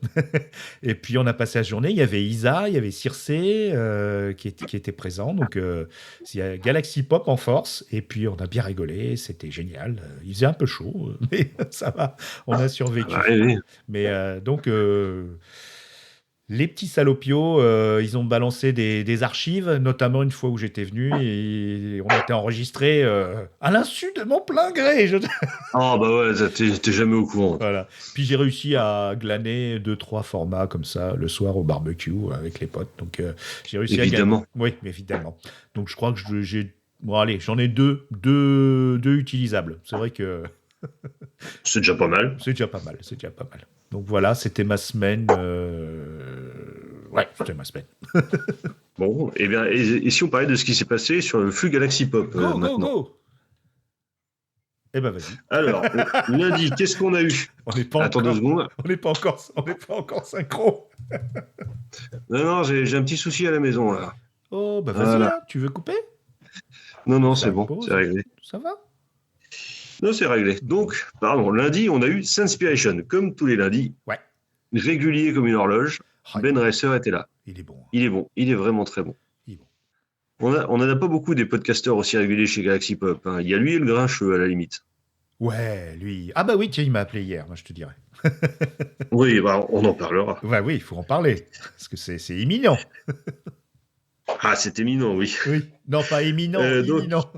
Et puis on a passé la journée, il y avait Isa, il y avait Circé qui était présent. Donc il y a Galaxy Pop en force. Et puis on a bien rigolé, c'était génial. Il faisait un peu chaud, mais ça va, on a survécu. Oui. Mais donc... les petits salopios, ils ont balancé des archives, notamment une fois où j'étais venu et on était enregistré à l'insu de mon plein gré. Ah bah ouais, t'es jamais au courant. Voilà. Puis j'ai réussi à glaner 2-3 formats comme ça le soir au barbecue avec les potes. Donc j'ai réussi évidemment. à gagner. Oui, évidemment. Donc je crois que j'en ai deux utilisables. C'est vrai que c'est déjà pas mal. C'est déjà pas mal. Donc voilà, c'était ma semaine. Ouais, c'était ma semaine. Bon, et bien, et si on parlait de ce qui s'est passé sur le flux Galaxy Pop maintenant. Go. Eh ben vas-y. Alors, lundi, qu'est-ce qu'on a eu? Attends 2 secondes. On n'est pas encore synchro. Non, j'ai un petit souci à la maison là. Oh, bah vas-y, là, tu veux couper? Non, c'est bon, c'est réglé. Ça va? Non, c'est réglé. Donc, lundi, on a eu Scenspiration, comme tous les lundis. Ouais. Régulier comme une horloge. Ben Resser était là. Il est bon. Il est vraiment très bon. On n'en a pas beaucoup des podcasteurs aussi réguliers chez Galaxy Pop. Hein. Il y a lui et le Grincheux, à la limite. Ouais, lui. Ah bah oui, tiens, il m'a appelé hier, moi je te dirais. Oui, on en parlera. Ouais, oui, il faut en parler, parce que c'est imminent. Ah, c'est éminent, oui. Oui, non, pas éminent, imminent.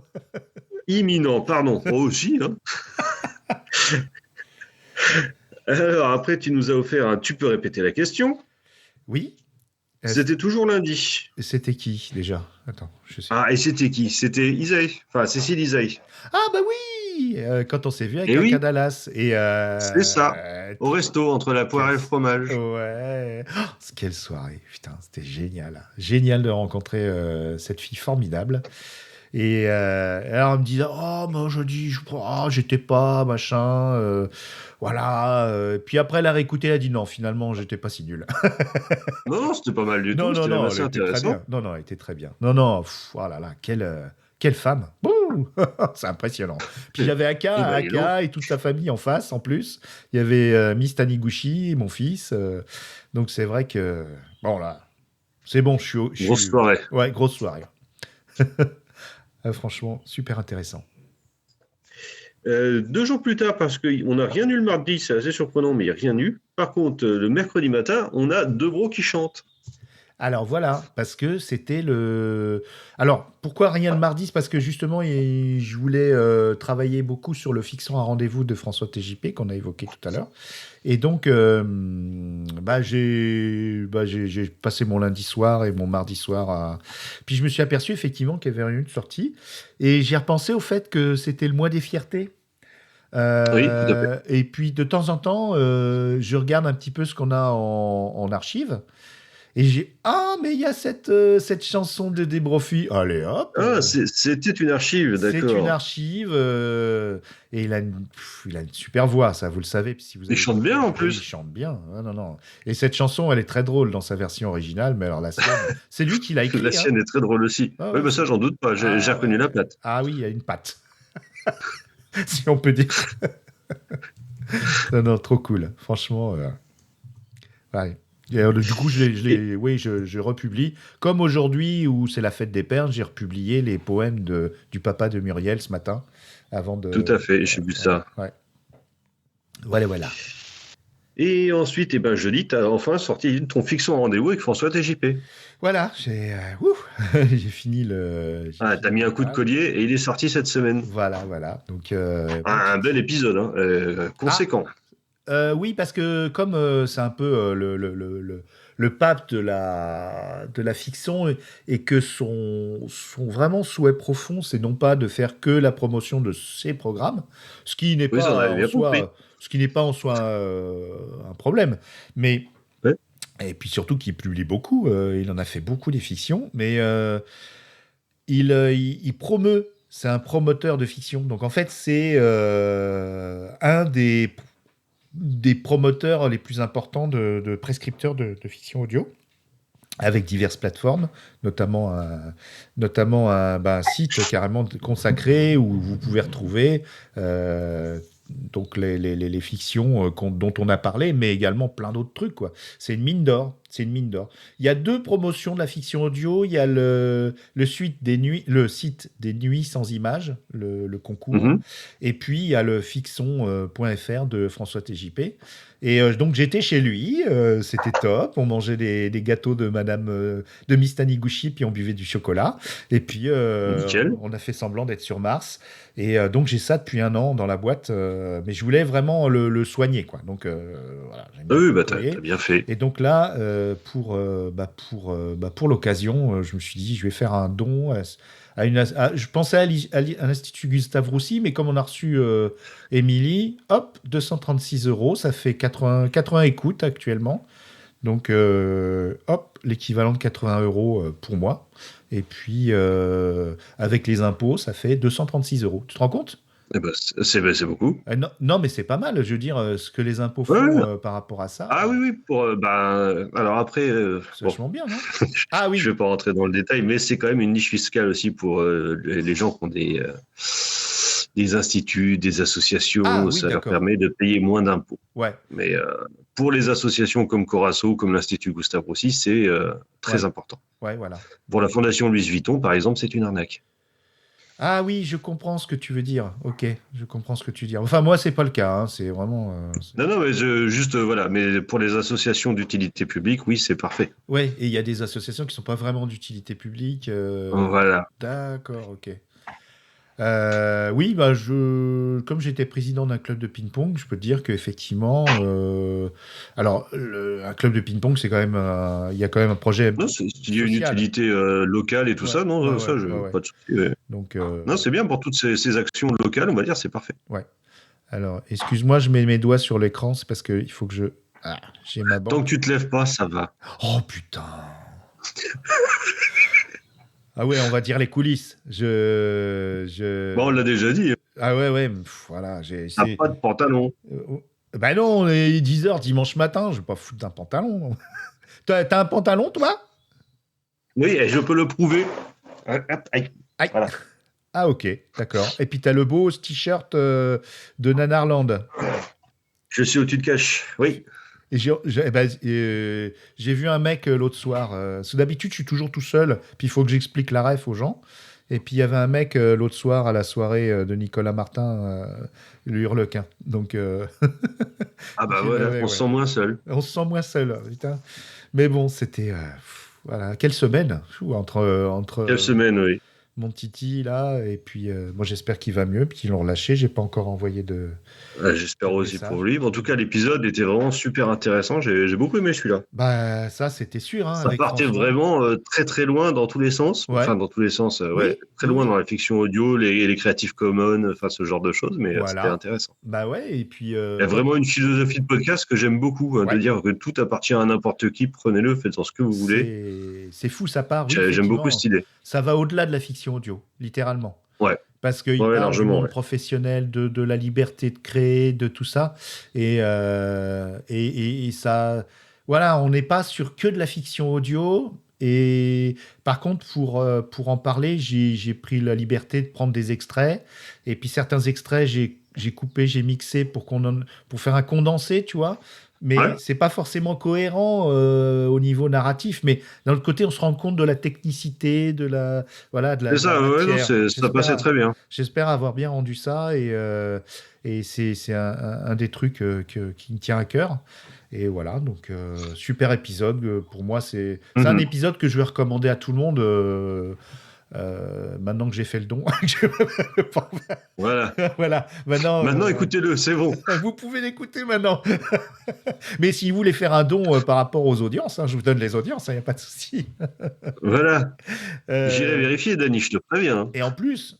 Imminent, pardon. Moi aussi. Hein. Alors, après, tu nous as offert un « Tu peux répéter la question ». Oui. C'était toujours lundi. C'était qui, déjà? Attends, je sais. Ah, et c'était qui? C'était Isaïe. Enfin, Cécile Isaïe. Ah, bah oui, quand on s'est vu avec un Dallas. C'est ça. Au resto, entre la poire et le fromage. Ouais. Oh, quelle soirée. Putain, c'était génial. Génial de rencontrer cette fille formidable. Et alors, elle me disait, moi, j'étais pas, machin, voilà. Puis après, elle a réécouté, elle a dit, non, finalement, j'étais pas si nul. Non, c'était pas mal du tout, c'était assez intéressant. Non, elle était très bien. Non, oh là là, quelle femme. C'est impressionnant. Puis j'avais Aka et toute sa famille en face, en plus. Il y avait Miss Taniguchi, mon fils. Donc, c'est vrai que, bon, là, c'est bon, grosse soirée. Ouais, grosse soirée. Franchement, super intéressant. 2 jours plus tard, parce qu'on n'a rien eu le mardi, c'est assez surprenant, mais il n'y a rien eu. Par contre, le mercredi matin, on a 2 bros qui chantent. Alors voilà, parce que c'était le. Alors pourquoi rien le mardi? C'est parce que justement, je voulais travailler beaucoup sur le fixant à rendez-vous de François TJP qu'on a évoqué tout à l'heure. Et donc, j'ai passé mon lundi soir et mon mardi soir à. Puis je me suis aperçu effectivement qu'il y avait une sortie. Et j'ai repensé au fait que c'était le mois des fiertés. Oui, tout à fait. Et puis de temps en temps, je regarde un petit peu ce qu'on a en archive. Et mais il y a cette chanson de Débrofi. Allez hop. Ah, c'était une archive, C'est d'accord. une archive. Et il a une super voix, ça, vous le savez. Si vous Il chante bien, en plus. Il chante bien. Ah, non, non. Et cette chanson, elle est très drôle dans sa version originale. Mais alors la sienne, c'est lui qui l'a écrit. La sienne est très drôle aussi. Ah, oui, ça, j'en doute pas. J'ai reconnu la patte. Ah oui, il y a une patte. Si on peut dire. Non, trop cool. Franchement, ouais. Et, du coup, je republie. Comme aujourd'hui, où c'est la fête des pères, j'ai republié les poèmes du papa de Muriel ce matin. Avant de... Tout à fait, j'ai vu ça. Ouais. Voilà. Et ensuite, jeudi, tu as enfin sorti ton fixon à rendez-vous avec François TJP. Voilà, j'ai fini le... T'as mis un coup de collier et il est sorti cette semaine. Voilà. Donc, un bel épisode, conséquent. Oui, parce que comme c'est un peu le pape de la fiction et que son vraiment souhait profond, c'est non pas de faire que la promotion de ses programmes, ce qui n'est pas en soi un problème, mais et puis surtout qu'il publie beaucoup, il en a fait beaucoup des fictions, mais il promeut, c'est un promoteur de fiction, donc en fait c'est un des promoteurs les plus importants de prescripteurs de fiction audio, avec diverses plateformes, notamment un site carrément consacré où vous pouvez retrouver donc les fictions dont on a parlé, mais également plein d'autres trucs, quoi. C'est une mine d'or. Il y a 2 promotions de la fiction audio. Il y a le site des nuits sans images, le concours. Et puis, il y a le fixon.fr de François TJP. Et donc, j'étais chez lui. C'était top. On mangeait des gâteaux de de Miss Taniguchi, puis on buvait du chocolat. Et puis, on a fait semblant d'être sur Mars. Et donc, j'ai ça depuis 1 an dans la boîte. Mais je voulais vraiment le soigner, quoi. Donc, voilà. T'as bien fait. Et donc là, pour l'occasion, je me suis dit, je vais faire un don je pensais à l'Institut Gustave Roussy, mais comme on a reçu Émilie, hop, 236 €, ça fait 80 écoutes actuellement. Donc, hop, l'équivalent de 80 € pour moi. Et puis, avec les impôts, ça fait 236 €. Tu te rends compte ? C'est beaucoup. Non, mais c'est pas mal, je veux dire, ce que les impôts font par rapport à ça. Ah oui, alors après... c'est vachement bien, non? Ah oui. Je vais pas rentrer dans le détail, mais c'est quand même une niche fiscale aussi pour les gens qui ont des instituts, des associations, ça leur permet de payer moins d'impôts. Ouais. Mais pour les associations comme Corasso, comme l'Institut Gustave Roussy, c'est très important. Ouais, voilà. Pour la Fondation Louis Vuitton, par exemple, c'est une arnaque. Ah oui, je comprends ce que tu veux dire. Ok, je comprends ce que tu veux dire. Enfin, moi, c'est pas le cas. Hein. C'est vraiment. Non, mais voilà. Mais pour les associations d'utilité publique, oui, c'est parfait. Ouais, et il y a des associations qui sont pas vraiment d'utilité publique. Voilà. D'accord, ok. Oui, comme j'étais président d'un club de ping-pong, je peux te dire qu'effectivement, alors un club de ping-pong, c'est quand même, il y a quand même un projet. Non, il y a une utilité locale et tout ça, non, pas de souci. Donc, non, c'est bien pour toutes ces actions locales, on va dire, c'est parfait. Ouais. Alors, excuse-moi, je mets mes doigts sur l'écran, c'est parce qu'il faut que j'ai ma banque. Tant que tu te lèves pas, ça va. Oh putain. Ah ouais, on va dire les coulisses. Bon, on l'a déjà dit. Ah ouais, voilà. T'as pas de pantalon. Ben non, il est 10h dimanche matin, je vais pas foutre d'un pantalon. T'as un pantalon, toi? Oui, et je peux le prouver. Aïe. Voilà. Ah ok, d'accord. Et puis t'as le beau t-shirt de Nanarland. Je suis au-dessus de cache, oui. Et j'ai vu un mec l'autre soir. D'habitude, je suis toujours tout seul. Puis il faut que j'explique la ref aux gens. Et puis il y avait un mec l'autre soir à la soirée de Nicolas Martin, le Hurlequin. Donc. Ah bah voilà, on se sent moins seul. On se sent moins seul, putain. Mais bon, c'était. voilà, quelle semaine entre Quelle semaine, oui. mon Titi là, et puis moi j'espère qu'il va mieux, puis qu'ils l'ont relâché. J'ai pas encore envoyé de J'espère aussi message. pour lui. En tout cas, l'épisode était vraiment super intéressant. J'ai beaucoup aimé celui-là. Bah ça c'était sûr, hein, Ça avec partait François. vraiment très très loin dans tous les sens. Ouais. Enfin, dans tous les sens, Oui, ouais. Très oui, loin oui. dans la fiction audio, les Creative Commons, enfin ce genre de choses, mais Voilà. c'était intéressant. Bah ouais, et puis Il y a vraiment une philosophie de podcast que j'aime beaucoup, Ouais. de dire que tout appartient à n'importe qui, prenez-le, faites-en ce que vous voulez. c'est fou sa part. Oui, J'aime beaucoup effectivement, cette idée. ça va au-delà de la fiction audio, littéralement. Ouais. Parce qu'il Ouais, parle du largement, monde ouais. professionnel, de la liberté de créer, de tout ça. Et ça. Voilà, on n'est pas sur que de la fiction audio. Et par contre, pour en parler, j'ai pris la liberté de prendre des extraits. Et puis certains extraits, j'ai coupé, j'ai mixé pour faire un condensé, tu vois. Mais Ouais. c'est pas forcément cohérent au niveau narratif. Mais d'un autre côté, on se rend compte de la technicité, de la C'est ça, ouais, non, matière. ça passait très bien. J'espère avoir bien rendu ça et c'est un des trucs qui me tient à cœur. Et voilà, donc super épisode. Pour moi, c'est un Mhm. épisode que je vais recommander à tout le monde maintenant que j'ai fait le don. Voilà. Voilà, Maintenant, écoutez-le, c'est bon. vous pouvez l'écouter maintenant. Mais si vous voulez faire un don par rapport aux audiences, hein, je vous donne les audiences, il n'y a pas de souci. Voilà. Euh, J'irai vérifier, Dany, je te préviens. Hein. Et en plus,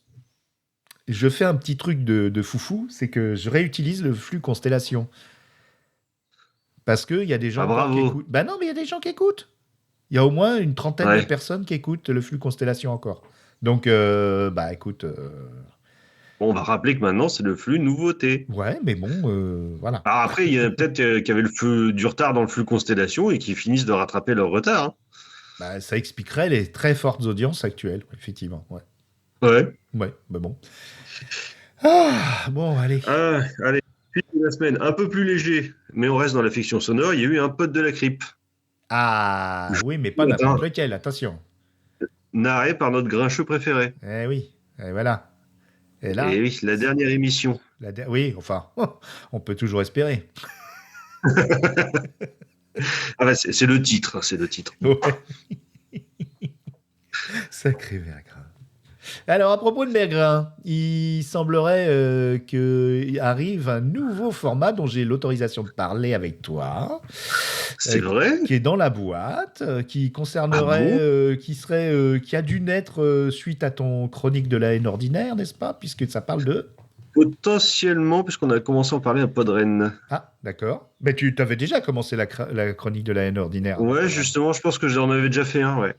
je fais un petit truc de foufou, c'est que je réutilise le flux Constellation. Parce qu'il y a des gens Ah, bravo. qui écoutent. Bah non, mais il y a des gens qui écoutent. Il y a au moins une trentaine Ouais. de personnes qui écoutent le flux Constellation encore. Donc, bah écoute, Bon, on va rappeler que maintenant, c'est le flux nouveauté. ouais, mais bon, voilà. Alors après, il y en a peut-être qui avaient du retard dans le flux Constellation et qui finissent de rattraper leur retard. Hein. Bah, ça expliquerait les très fortes audiences actuelles, effectivement. Ouais, Ouais. ouais, bah bon. Ah, bon, allez. Allez, suite de la semaine, un peu plus léger, mais on reste dans la fiction sonore. Il y a eu un pote de la crypte, Ah, oui, mais pas n'importe lequel, attention. narré par notre grincheux préféré. Eh oui, et voilà. Et là, Et oui, la dernière émission. oui, enfin, on peut toujours espérer. Ah bah, c'est le titre, c'est le titre. Ouais. Sacré Mergrin. Alors, à propos de Mergrin, il semblerait qu'il arrive un nouveau format dont j'ai l'autorisation de parler avec toi, C'est vrai? qui est dans la boîte, qui concernerait, qui a dû naître suite à ton chronique de la haine ordinaire, n'est-ce pas? Puisque ça parle de... Potentiellement, puisqu'on a commencé à en parler à Podren. Ah, d'accord. Mais tu avais déjà commencé la chronique de la haine ordinaire. Ouais, justement, je pense que j'en avais déjà fait un, ouais.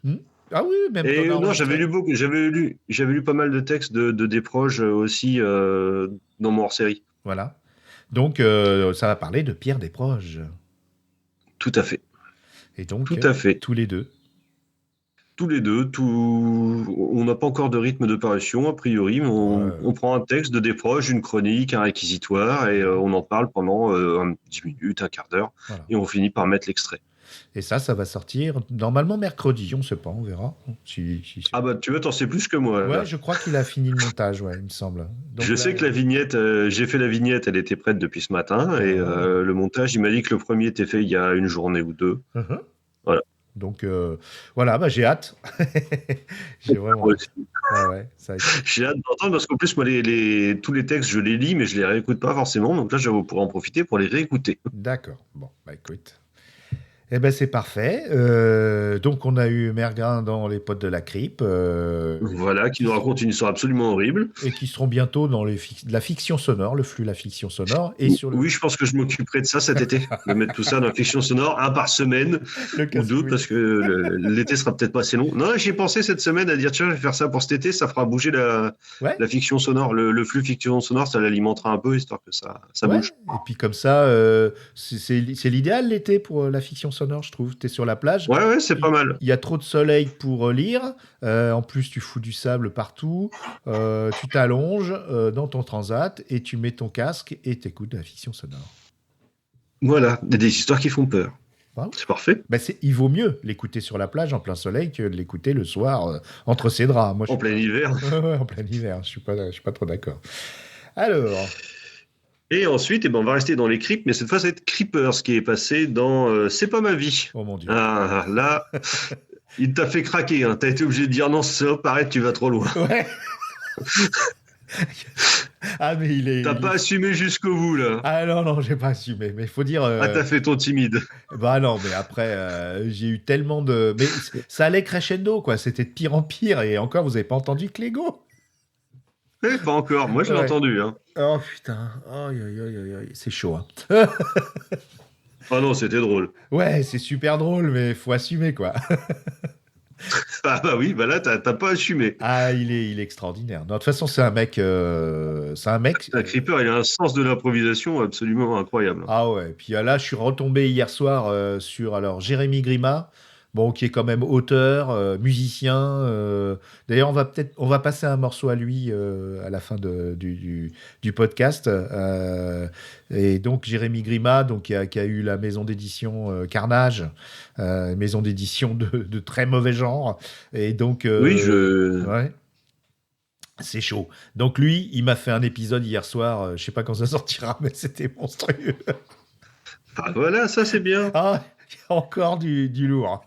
Ah oui, même Et qu'on a non, enregistré. j'avais lu pas mal de textes de des proches aussi dans mon hors-série. Voilà. Donc, ça va parler de Pierre Desproges. Tout à fait. Et donc, Tout à fait. tous les deux. Tous les deux, on n'a pas encore de rythme de parution, a priori, mais on prend un texte de des proches, une chronique, un réquisitoire, et on en parle pendant 10 minutes, un quart d'heure, Voilà. et on finit par mettre l'extrait. Et ça va sortir normalement mercredi, on ne sait pas, on verra. Ah bah tu vois, t'en sais plus que moi. Ouais, je crois qu'il a fini le montage, ouais, il me semble. Donc, je sais que la vignette, j'ai fait la vignette, elle était prête depuis ce matin, et le montage, il m'a dit que le premier était fait il y a une journée ou deux. Uh-huh. Voilà. Donc voilà, bah, j'ai hâte. J'ai vraiment hâte. Ouais, ça va être... J'ai hâte d'entendre parce qu'en plus, moi, tous les textes, je les lis, mais je les réécoute pas forcément. Donc là, je vais pouvoir en profiter pour les réécouter. D'accord. Bon, bah écoute. Eh ben c'est parfait. Donc on a eu Mergrin dans Les Potes de la Crypte. Voilà, qui nous raconte une histoire absolument horrible. Et qui seront bientôt dans la fiction sonore, le flux La Fiction Sonore. Et sur Oui, je pense que je m'occuperai de ça cet été. De mettre tout ça dans la fiction sonore, un par semaine ou deux, parce que l'été sera peut-être pas assez long. Non, j'ai pensé cette semaine à dire tiens, je vais faire ça pour cet été, ça fera bouger la fiction sonore. Le flux fiction sonore, ça l'alimentera un peu, histoire que ça bouge. Et puis comme ça, c'est l'idéal l'été pour la fiction sonore, je trouve. Tu es sur la plage. Ouais, c'est pas mal. Il y a trop de soleil pour lire. En plus, tu fous du sable partout. Tu t'allonges dans ton transat et tu mets ton casque et t'écoutes de la fiction sonore. Voilà, des histoires qui font peur. Wow. C'est parfait. Bah il vaut mieux l'écouter sur la plage en plein soleil que de l'écouter le soir entre ses draps. Moi, en plein hiver. En plein hiver, je suis pas trop d'accord. Alors... Et ensuite, on va rester dans les cryptes, mais cette fois, ça va être Creepers qui est passé dans C'est pas ma vie. Oh mon Dieu. Ah, là, Il t'a fait craquer, hein. T'as été obligé de dire non, ça, arrête, tu vas trop loin. Ouais. Ah, mais T'as pas assumé jusqu'au bout, là. Ah non, j'ai pas assumé. Mais il faut dire. Ah, t'as fait ton timide. Bah non, mais après, j'ai eu tellement de. Mais ça allait crescendo, quoi. C'était de pire en pire. Et encore, vous avez pas entendu Clégo? Pas encore. Moi, je l'ai entendu. Hein. Oh putain. Aïe, aïe, aïe, aïe. C'est chaud, hein. Oh non, c'était drôle. Ouais, c'est super drôle, mais faut assumer, quoi. Ah bah oui, bah là, t'as pas assumé. Ah, il est extraordinaire. Non, de toute façon, c'est un mec. Un Creeper, il a un sens de l'improvisation absolument incroyable. Ah ouais. Puis là, je suis retombé hier soir sur Jérémy Grima, bon, qui est quand même auteur, musicien. D'ailleurs, on va passer un morceau à lui à la fin du podcast. Et donc Jérémy Grima, donc qui a eu la maison d'édition Carnage, maison d'édition de très mauvais genre. Et donc oui, ouais. C'est chaud. Donc lui, il m'a fait un épisode hier soir. Je sais pas quand ça sortira, mais c'était monstrueux. Ah voilà, ça c'est bien. Ah, il y a encore du lourd.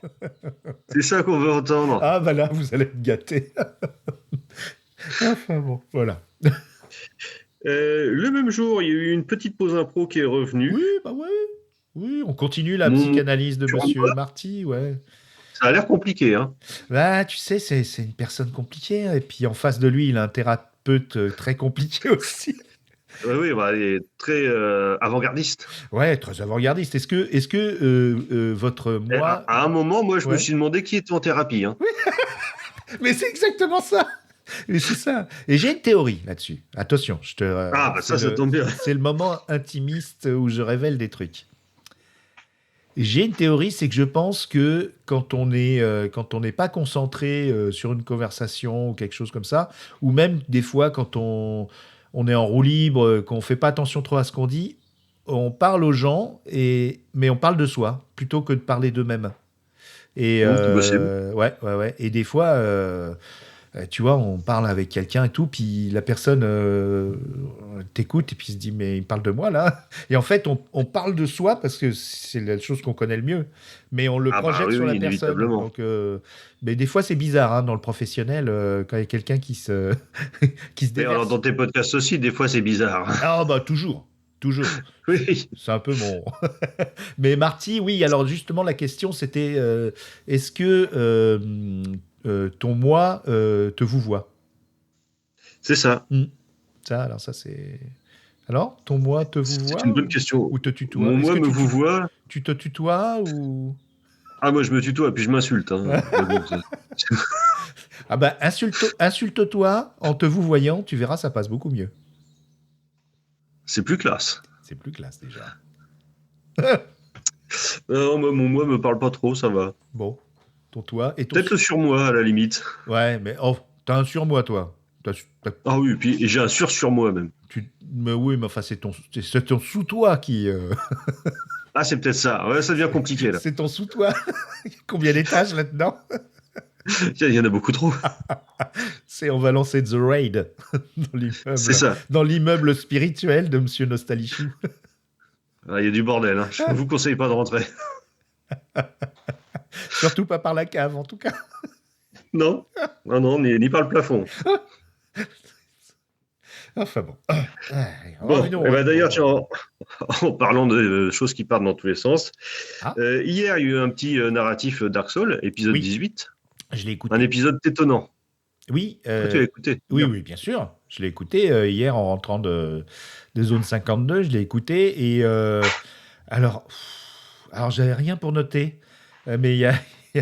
C'est ça qu'on veut entendre. Ah bah là, vous allez être gâtés. Enfin bon, voilà. Le même jour, il y a eu une petite pause impro qui est revenue. Oui, bah ouais. Oui, on continue la psychanalyse de Monsieur Marty, ouais. Ça a l'air compliqué, hein. Bah, tu sais, c'est une personne compliquée. Et puis en face de lui, il a un thérapeute très compliqué aussi. Oui, bah, il est très avant-gardiste. Ouais, très avant-gardiste. Est-ce que votre moi... À un moment, moi, je me suis demandé qui était en thérapie. Hein. Oui. Mais c'est exactement ça. Mais c'est ça. Et j'ai une théorie là-dessus. Attention, bah ça tombe bien. C'est le moment intimiste où je révèle des trucs. J'ai une théorie, c'est que je pense que quand on n'est pas concentré sur une conversation ou quelque chose comme ça, ou même des fois quand on est en roue libre, qu'on fait pas attention trop à ce qu'on dit, on parle aux gens, mais on parle de soi plutôt que de parler d'eux-mêmes. Et ouais. Et des fois, tu vois, on parle avec quelqu'un et tout, puis la personne t'écoute et puis se dit mais il parle de moi là. Et en fait, on parle de soi parce que c'est la chose qu'on connaît le mieux, mais on le projette sur la personne. Donc, mais des fois, c'est bizarre hein, dans le professionnel quand il y a quelqu'un qui se déverse. Alors, dans tes podcasts aussi, des fois, c'est bizarre. Ah bah toujours. Oui. C'est un peu mon... Mais Marty, oui, alors justement, la question, c'était est-ce que ton moi te vous voit? C'est ça. Ça, alors ça, c'est... Alors, ton moi te vous voit? C'est une bonne question. Ou te tutoie? Mon moi me vous voit. Tu te tutoies ou... Ah, moi, je me tutoie, puis je m'insulte. Hein. Ah bah, insulte-toi en te vous voyant, tu verras, ça passe beaucoup mieux. C'est plus classe. C'est plus classe, déjà. Non, mon moi me parle pas trop, ça va. Bon, ton toi et ton... Peut-être le surmoi, à la limite. Ouais, mais t'as un surmoi, toi. Ah oui, et j'ai un surmoi, même. Mais oui, mais enfin, c'est ton sous-toi qui... Ah, c'est peut-être ça. Ouais, ça devient compliqué, là. C'est ton sous-toi. Combien d'étages, là-dedans? Il y en a beaucoup trop. On va lancer The Raid dans l'immeuble. C'est ça. Dans l'immeuble spirituel de Monsieur Nostalichou. Il y a du bordel. Hein. Je ne vous conseille pas de rentrer. Surtout pas par la cave, en tout cas. Non, ni par le plafond. Enfin bon. D'ailleurs, en parlant de choses qui partent dans tous les sens, hier, il y a eu un petit narratif Dark Souls, épisode 18. Je l'ai écouté. Un épisode étonnant. Oui. Tu l'as écouté? Oui, bien sûr. Je l'ai écouté hier en rentrant de zone 52. Je l'ai écouté et alors j'avais rien pour noter, mais il y a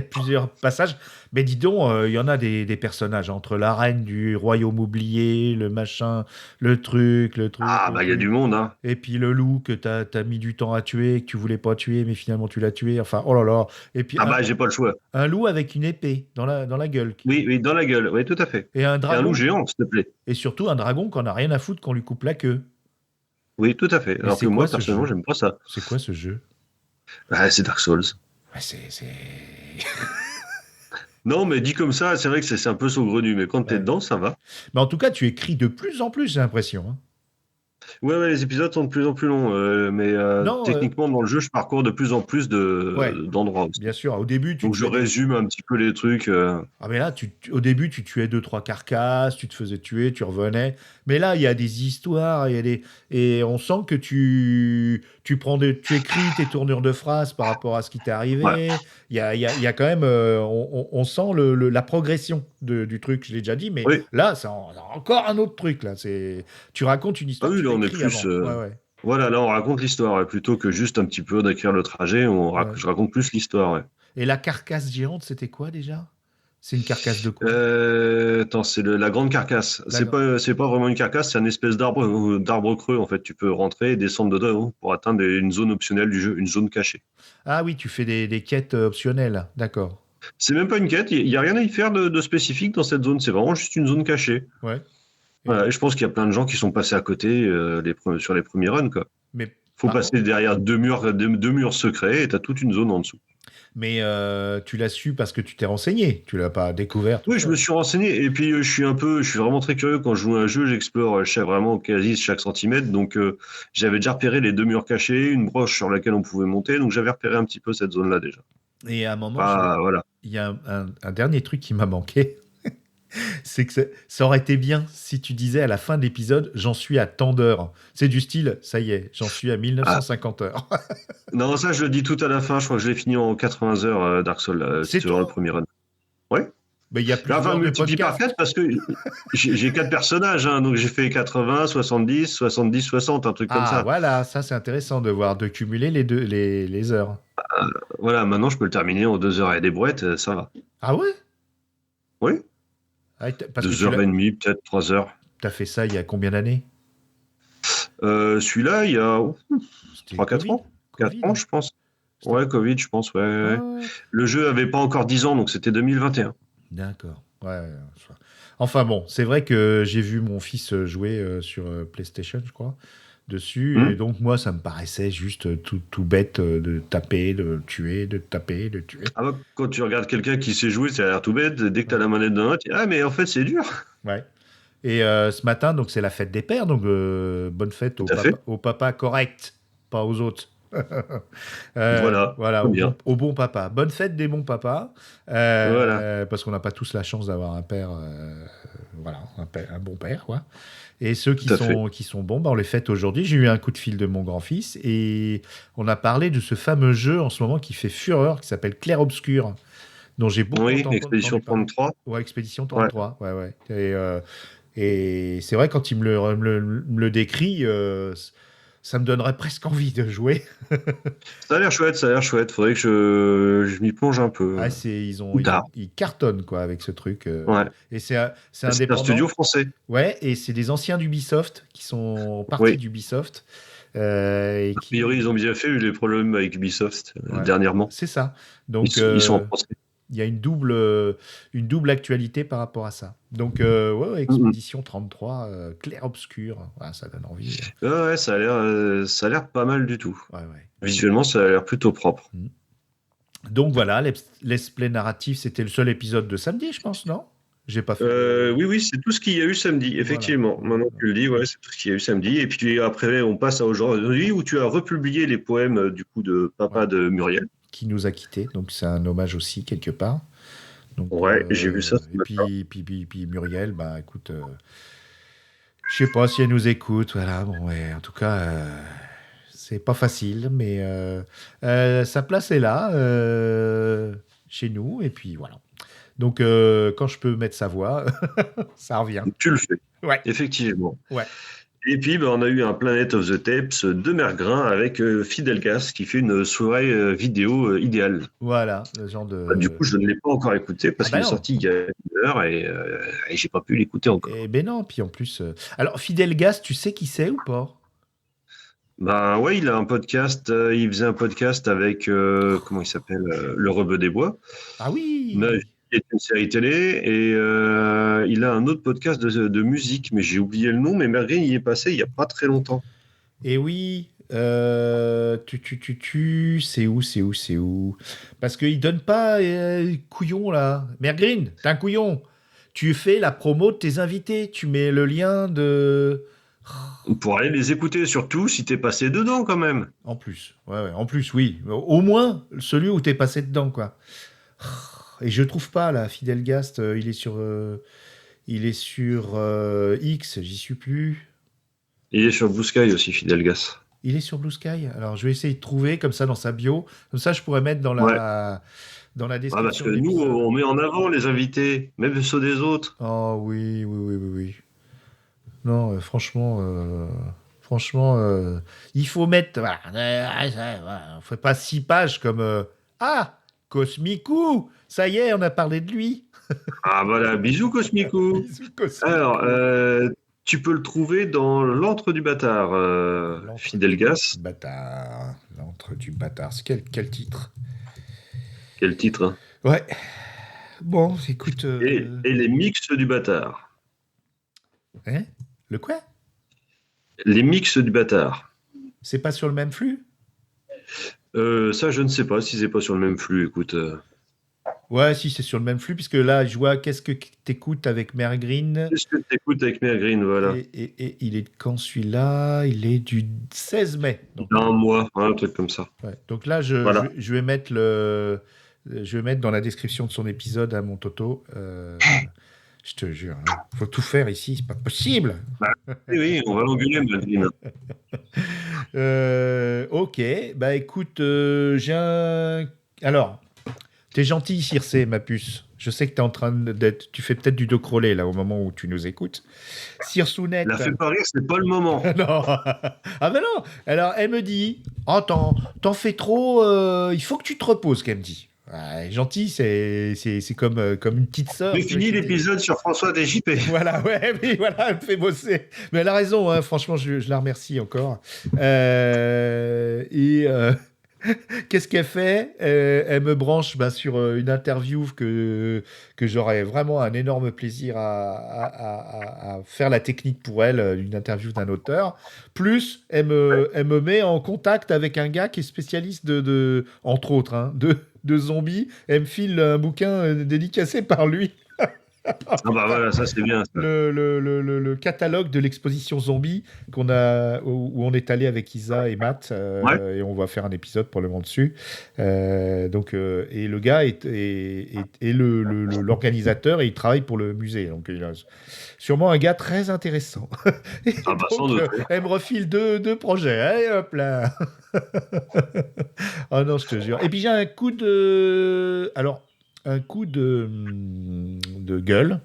plusieurs passages. Mais dis donc, il y en a des personnages entre la reine du royaume oublié, le machin, le truc. Ah bah il y a du monde, hein. Et puis le loup que t'as mis du temps à tuer, que tu voulais pas tuer, mais finalement tu l'as tué. Enfin, oh là là. Et puis j'ai pas le choix. Un loup avec une épée dans la gueule. Oui, dans la gueule. Oui, tout à fait. Et un dragon. Et un loup géant, s'il te plaît. Et surtout un dragon qu'on a rien à foutre qu'on lui coupe la queue. Oui, tout à fait. Alors que moi, personnellement, j'aime pas ça. C'est quoi ce jeu? C'est Dark Souls. Non, mais dit comme ça, c'est vrai que c'est un peu saugrenu, mais quand t'es dedans, ça va. Mais en tout cas, tu écris de plus en plus, j'ai l'impression. Hein. Ouais, les épisodes sont de plus en plus longs, mais Non, techniquement, dans le jeu, je parcours de plus en plus ouais, d'endroits aussi. bien sûr. Au début, tu Donc, je tuais résume un petit peu les trucs. Ah mais là, au début, tu tuais 2, 3 carcasses, tu te faisais tuer, tu revenais. Mais là, il y a des histoires, et on sent que tu écris tes tournures de phrases par rapport à ce qui t'est Ouais. arrivé. Il y a quand même, on sent la progression du truc. Je l'ai déjà dit, mais Oui. là, c'est encore un autre truc là. Tu racontes une Ah histoire que oui, tu là, l'as on est écrit plus. avant. Ouais, ouais. Voilà, là, on raconte l'histoire, ouais, plutôt que juste un petit peu d'écrire le trajet. Ouais. Je raconte plus l'histoire, ouais. Et la carcasse géante, c'était quoi déjà? C'est une carcasse de quoi? Attends, c'est la grande carcasse. D'accord. C'est pas vraiment une carcasse, c'est une espèce d'arbre creux, en fait. Tu peux rentrer et descendre dedans pour atteindre une zone optionnelle du jeu, une zone cachée. Ah oui, tu fais des quêtes optionnelles. D'accord. C'est même pas une quête, il y a rien à y faire de spécifique dans cette zone. C'est vraiment juste une zone cachée. Ouais. Voilà, et je pense qu'il y a plein de gens qui sont passés à côté sur les premiers runs, quoi. Mais, Faut par passer contre- derrière deux murs secrets et t'as toute une zone en dessous. mais tu l'as su parce que tu t'es renseigné, tu l'as pas découvert tout Oui, je seul. me suis renseigné et puis je suis vraiment très curieux quand je joue à un jeu, j'explore vraiment quasi chaque centimètre. Donc j'avais déjà repéré les deux murs cachés, une broche sur laquelle on pouvait monter, donc j'avais repéré un petit peu cette zone-là déjà. Et à un moment, Voilà. il y a un dernier truc qui m'a manqué, c'est que ça aurait été bien si tu disais à la fin de l'épisode, j'en suis à tant d'heures. C'est du style, ça y est, j'en suis à Ah, 1950 heures. non, ça je le dis tout à la fin, je crois que je l'ai fini en 80 heures Dark Souls C'est sur le tout. premier run. Ouais. Mais il y a plus Enfin, d'heures de multiplie par podcast. 4 parce que j'ai 4 personnages, hein, donc j'ai fait 80, 70, 70, 60, un truc comme Ah, ça. voilà, ça c'est intéressant de voir, de cumuler les heures. Voilà, maintenant je peux le terminer en 2 heures et des brouettes, ça va. Ah ouais? Oui, Ah, parce que 2 heures et demie, peut-être 3 heures. t'as fait ça il y a combien d'années? Celui-là, il y a C'était 3-4 Covid. ans. 4 Covid, ans, hein. je pense. C'était- Ouais, Covid, je pense, ouais. Ah Ouais. ouais. Le jeu avait pas encore 10 ans, donc c'était 2021. D'accord. Ouais. Enfin bon, c'est vrai que j'ai vu mon fils jouer sur PlayStation, je crois, dessus. Et Hmm. donc, moi, ça me paraissait juste tout bête de taper, de tuer, de taper, de tuer. Ah bah, quand tu regardes quelqu'un qui sait jouer, ça a l'air tout bête. Dès que tu as Ouais. la manette dans la main, tu dis, ah, mais en fait, c'est dur. Ouais. Et ce matin, donc, c'est la fête des pères. Donc, bonne fête Tout à fait. au papa correct, pas aux autres. Voilà, au bien. bon papa. Bonne fête des bons papas. Voilà. Parce qu'on n'a pas tous la chance d'avoir un père, voilà, un bon père, quoi. Et ceux Tout à fait. qui sont bons, on les fête aujourd'hui. J'ai eu un coup de fil de mon grand-fils et on a parlé de ce fameux jeu en ce moment qui fait fureur, qui s'appelle Clair Obscur, dont j'ai beaucoup Oui, entendu Expédition parler. 33. Ouais, Expédition 33, ouais. Et c'est vrai, quand il me le décrit, ça me donnerait presque envie de jouer. Ça a l'air chouette, ça a l'air chouette. Faudrait que je m'y plonge un peu. Ah, Tard. ils cartonnent quoi, avec ce truc. Ouais. Et c'est C'est un indépendant. studio français. Ouais, et c'est des anciens d'Ubisoft qui sont partis Oui. d'Ubisoft. A priori, ils ont bien fait, eu les problèmes avec Ubisoft Ouais. dernièrement. C'est ça. Donc, Ils sont en procès. il y a une double actualité par rapport à ça. Donc, ouais, Expédition 33, Clair Obscur, ouais, ça donne envie. Ouais, ça a l'air pas mal du tout. Ouais. Visuellement, ça a l'air plutôt propre. Donc voilà, Let's Play narratif, c'était le seul épisode de samedi, je pense, non? J'ai pas fait. Oui, c'est tout ce qu'il y a eu samedi, effectivement. Voilà. Maintenant que tu le dis, ouais, c'est tout ce qu'il y a eu samedi. Et puis après, on passe à aujourd'hui où tu as republié les poèmes du coup de Papa de Muriel. Qui nous a quittés, donc c'est un hommage aussi quelque part. Donc, Ouais, j'ai vu ça. Et puis Muriel, bah écoute, je sais pas si elle nous écoute, voilà. Bon, ouais, en tout cas, c'est pas facile, mais sa place est là, chez nous, et puis voilà. Donc quand je peux mettre sa voix, ça revient. Tu le fais. Ouais. Effectivement. Ouais. Et puis, on a eu un Planet of the Tapes de Mergrin avec Fidel Gas qui fait une soirée vidéo idéale. Voilà, le genre de. Du coup, je ne l'ai pas encore écouté parce qu'il est non. sorti il y a 1 heure et j'ai pas pu l'écouter encore. Eh ben non, puis en plus. Alors, Fidel Gas, tu sais qui c'est ou pas? Ben ouais, il a un podcast. Il faisait un podcast avec comment il s'appelle, Le Rebeu des Bois. Ah oui. Qui est une série télé et il a un autre podcast de musique, mais j'ai oublié le nom. Mais Mergrin y est passé il y a pas très longtemps. Et oui. C'est où? Parce qu'il donne pas couillon là. Mergrin, t'es un couillon. Tu fais la promo de tes invités. Tu mets le lien de. Pour aller les écouter, surtout si t'es passé dedans quand même. En plus, ouais, en plus, oui. Au moins, celui où t'es passé dedans, quoi. Et je trouve pas, là, Fidel Gast, il est sur X, j'y suis plus. Il est sur Blue Sky aussi, Fidel Gas. Il est sur Blue Sky. Alors, je vais essayer de trouver, comme ça, dans sa bio. Comme ça, je pourrais mettre dans la description. Parce que de nous, l'épisode. on met en avant les invités, même ceux des autres. Oh, oui. Non, franchement, il faut mettre... Voilà, on fait pas 6 pages comme... Cosmicou. Ça y est, on a parlé de lui. Ah voilà, bisous Cosmicou. Bisous, Cosmicou. Alors, tu peux le trouver dans l'antre du bâtard, Fidel Gas. Bâtard. L'antre du bâtard. C'est quel titre? Quel titre, hein. Ouais. Bon, écoute... Et les mix du bâtard. Hein? Le quoi? Les mix du bâtard. C'est pas sur le même flux? Ça, je ne sais pas si c'est pas sur le même flux, écoute. Ouais, si, c'est sur le même flux, puisque là, je vois qu'est-ce que t'écoutes avec Mère Green. Qu'est-ce que t'écoutes avec Mère Green, voilà. Et il est de quand celui-là? Il est du 16 mai. Donc, Dans un mois, un truc comme ça. ouais. Donc là, je vais mettre dans la description de son épisode à mon Toto. Je te jure, hein. Faut tout faire ici, c'est pas possible. Oui, on va l'engueuler, Mère Green. Ok, bah écoute, alors, t'es gentil, Circe, ma puce. Je sais que t'es en train d'être... Tu fais peut-être du dos crawlé, là, au moment où tu nous écoutes. Circeounette... La fait pas rire, c'est pas le moment. Non. Ah ben non. Alors, elle me dit, oh, t'en fais trop, il faut que tu te reposes, qu'elle me dit. Ouais, gentil, c'est comme une petite sœur. J'ai fini l'épisode sur François DJP. Voilà, ouais, mais voilà, elle me fait bosser. Mais elle a raison, hein, franchement, je la remercie encore. Qu'est-ce qu'elle fait? Elle me branche sur une interview que j'aurais vraiment un énorme plaisir à faire la technique pour elle, une interview d'un auteur. Plus, elle me met en contact avec un gars qui est spécialiste entre autres, hein, de zombies. Elle me file un bouquin dédicacé par lui. Ah bah voilà, ça c'est bien. Ça. Le catalogue de l'exposition zombie où on est allé avec Isa et Matt, et on va faire un épisode probablement dessus. Et le gars est l'organisateur et il travaille pour le musée. Donc il a sûrement un gars très intéressant. Sans doute. Elle me refile deux projets. Allez hop là. Oh non, je te jure. Et puis j'ai un coup de gueule.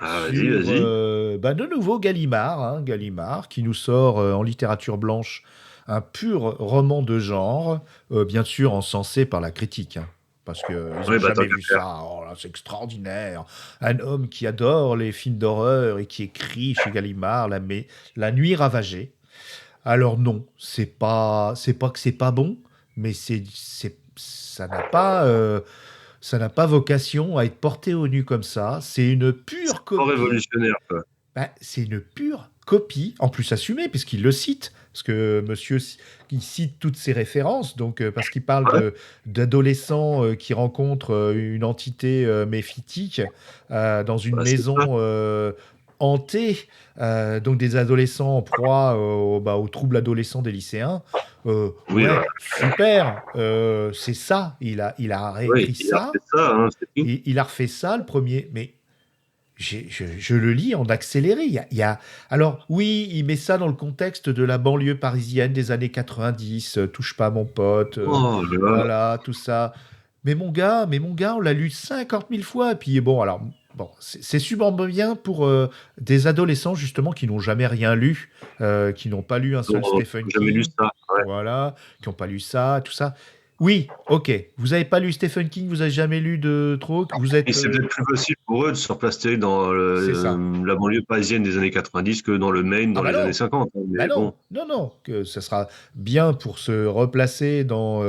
Ah, vas-y. De nouveau Gallimard, qui nous sort en littérature blanche un pur roman de genre, bien sûr encensé par la critique. Parce qu'ils n'ont jamais vu ça. Oh là, c'est extraordinaire. Un homme qui adore les films d'horreur et qui écrit chez Gallimard La Nuit ravagée. Alors non, c'est pas que c'est pas bon, mais ça n'a pas vocation à être porté au nu comme ça. C'est une pure copie. Pas révolutionnaire, quoi. C'est une pure copie, en plus assumée, puisqu'il le cite. Parce que monsieur, il cite toutes ses références, donc, parce qu'il parle d'adolescents qui rencontrent une entité méphitique dans une maison hantée, donc des adolescents en proie aux troubles adolescents des lycéens. Super, c'est ça. Il a réécrit ça. Il a refait ça, le premier. Mais je le lis en accéléré. Alors, oui, il met ça dans le contexte de la banlieue parisienne des années 90. Touche pas à mon pote. Voilà, tout ça. Mais mon gars, on l'a lu 50 000 fois. Et puis, c'est super bien pour des adolescents, justement, qui n'ont jamais rien lu, qui n'ont pas lu un seul Stephen King. Jamais lu ça. Ouais. Voilà, qui n'ont pas lu ça, tout ça. Oui, ok. Vous n'avez pas lu Stephen King, vous n'avez jamais lu de trop. Et c'est peut-être plus facile pour eux de se replacer dans la banlieue parisienne des années 90 que dans le Maine dans les années 50. Mais non, que ça sera bien pour se replacer dans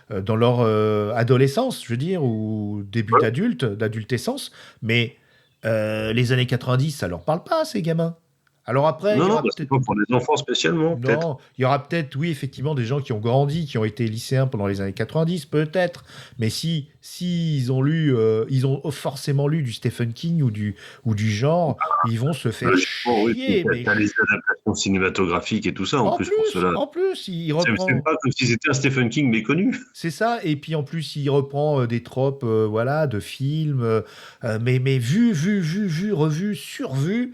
leur adolescence, je veux dire, ou début d'adultescence. Mais les années 90, ça leur parle pas, ces gamins. Alors après, il y Non, aura bah, c'est peut-être... pas pour les enfants spécialement, peut-être. Non, il y aura peut-être, oui, effectivement, des gens qui ont grandi, qui ont été lycéens pendant les années 90, peut-être. Mais si ils ont lu, ils ont forcément lu du Stephen King ou du genre, ils vont se faire Bon, oui, chier. Mais t'as les adaptations cinématographiques et tout ça, en plus, pour cela. en plus, il C'est reprend. pas comme si c'était un Stephen King méconnu. C'est ça, et puis en plus, il reprend des tropes, voilà, de films, mais vu, revu, survu.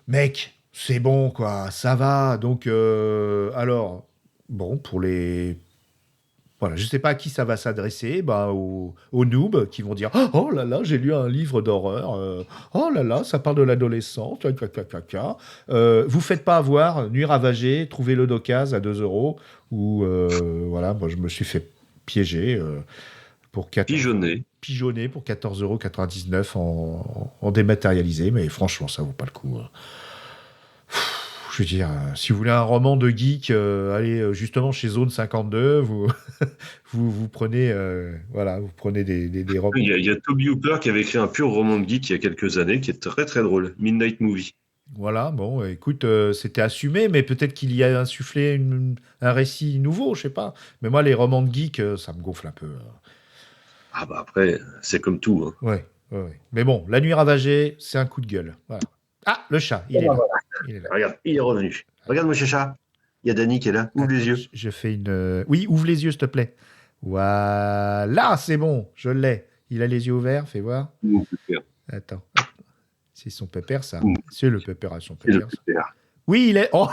Mec, c'est bon, quoi, ça va. Donc, alors, bon, pour les... Voilà, je sais pas à qui ça va s'adresser, bah, aux noobs qui vont dire « Oh là là, j'ai lu un livre d'horreur, oh là là, ça parle de l'adolescent, vous faites pas avoir, Nuit ravagée, trouvez-le d'occasion à 2 €, ou voilà, moi je me suis fait piéger pour 14 pigeonner pour 14,99 € en dématérialisé, mais franchement, ça vaut pas le coup. Je veux dire, si vous voulez un roman de geek, allez justement chez Zone 52, vous prenez, voilà, vous prenez des romans. Il y a Toby Hooper qui avait écrit un pur roman de geek il y a quelques années, qui est très très drôle, Midnight Movie. Voilà, bon, écoute, c'était assumé, mais peut-être qu'il y a insufflé un récit nouveau, je sais pas. Mais moi, les romans de geek, ça me gonfle un peu. Ah bah après, c'est comme tout. Hein. Ouais. Mais bon, La Nuit ravagée, c'est un coup de gueule. Voilà. Ah, le chat, il est là. Voilà. Il est là. Regarde, il est revenu. Regarde mon chat. Il y a Dany qui est là. Ouvre les yeux. Je fais une... Oui, ouvre les yeux, s'il te plaît. Voilà, c'est bon, je l'ai. Il a les yeux ouverts, fais voir. Mon pépère. Attends. C'est son pépère, ça. Mmh. C'est le pépère à son C'est le pépère. pépère. Oui, il est... Oh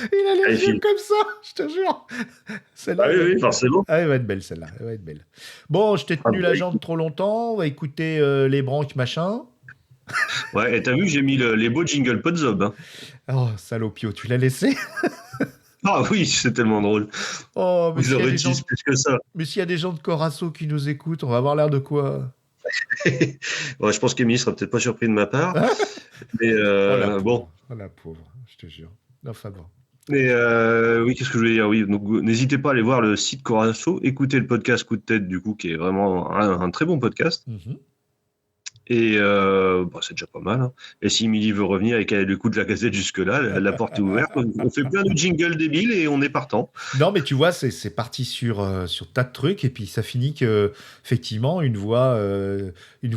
il a les Allez, yeux file. comme ça, je te jure. Celle-là, Ah oui, forcément. Ah, elle va être belle, celle-là. Elle va être belle. Bon, je t'ai tenu la jambe trop longtemps. On va écouter les branques, machin. Ouais, et t'as vu, j'ai mis les beaux jingles Podzob. Hein. Oh, salopio, tu l'as laissé? Ah oui, c'est tellement drôle. Oh, mais Vous s'il y a aurez des gens... dit plus que ça. Mais s'il y a des gens de Corasso qui nous écoutent, on va avoir l'air de quoi? Ouais, je pense qu'Emily sera peut-être pas surpris de ma part. Mais la bon. pauvre. Oh, la pauvre, je te jure. Enfin bon. Mais oui, qu'est-ce que je voulais dire? Oui, donc n'hésitez pas à aller voir le site Corasso, écouter le podcast Coup de tête, du coup, qui est vraiment un très bon podcast. Mhm. Et bah, c'est déjà pas mal. Hein. Et si Emily veut revenir et qu'elle écoute la Gazette jusque-là, la porte est ouverte. On fait plein de jingles débiles et on est partant. Non, mais tu vois, c'est parti sur tas de trucs, et puis ça finit que, effectivement, une voix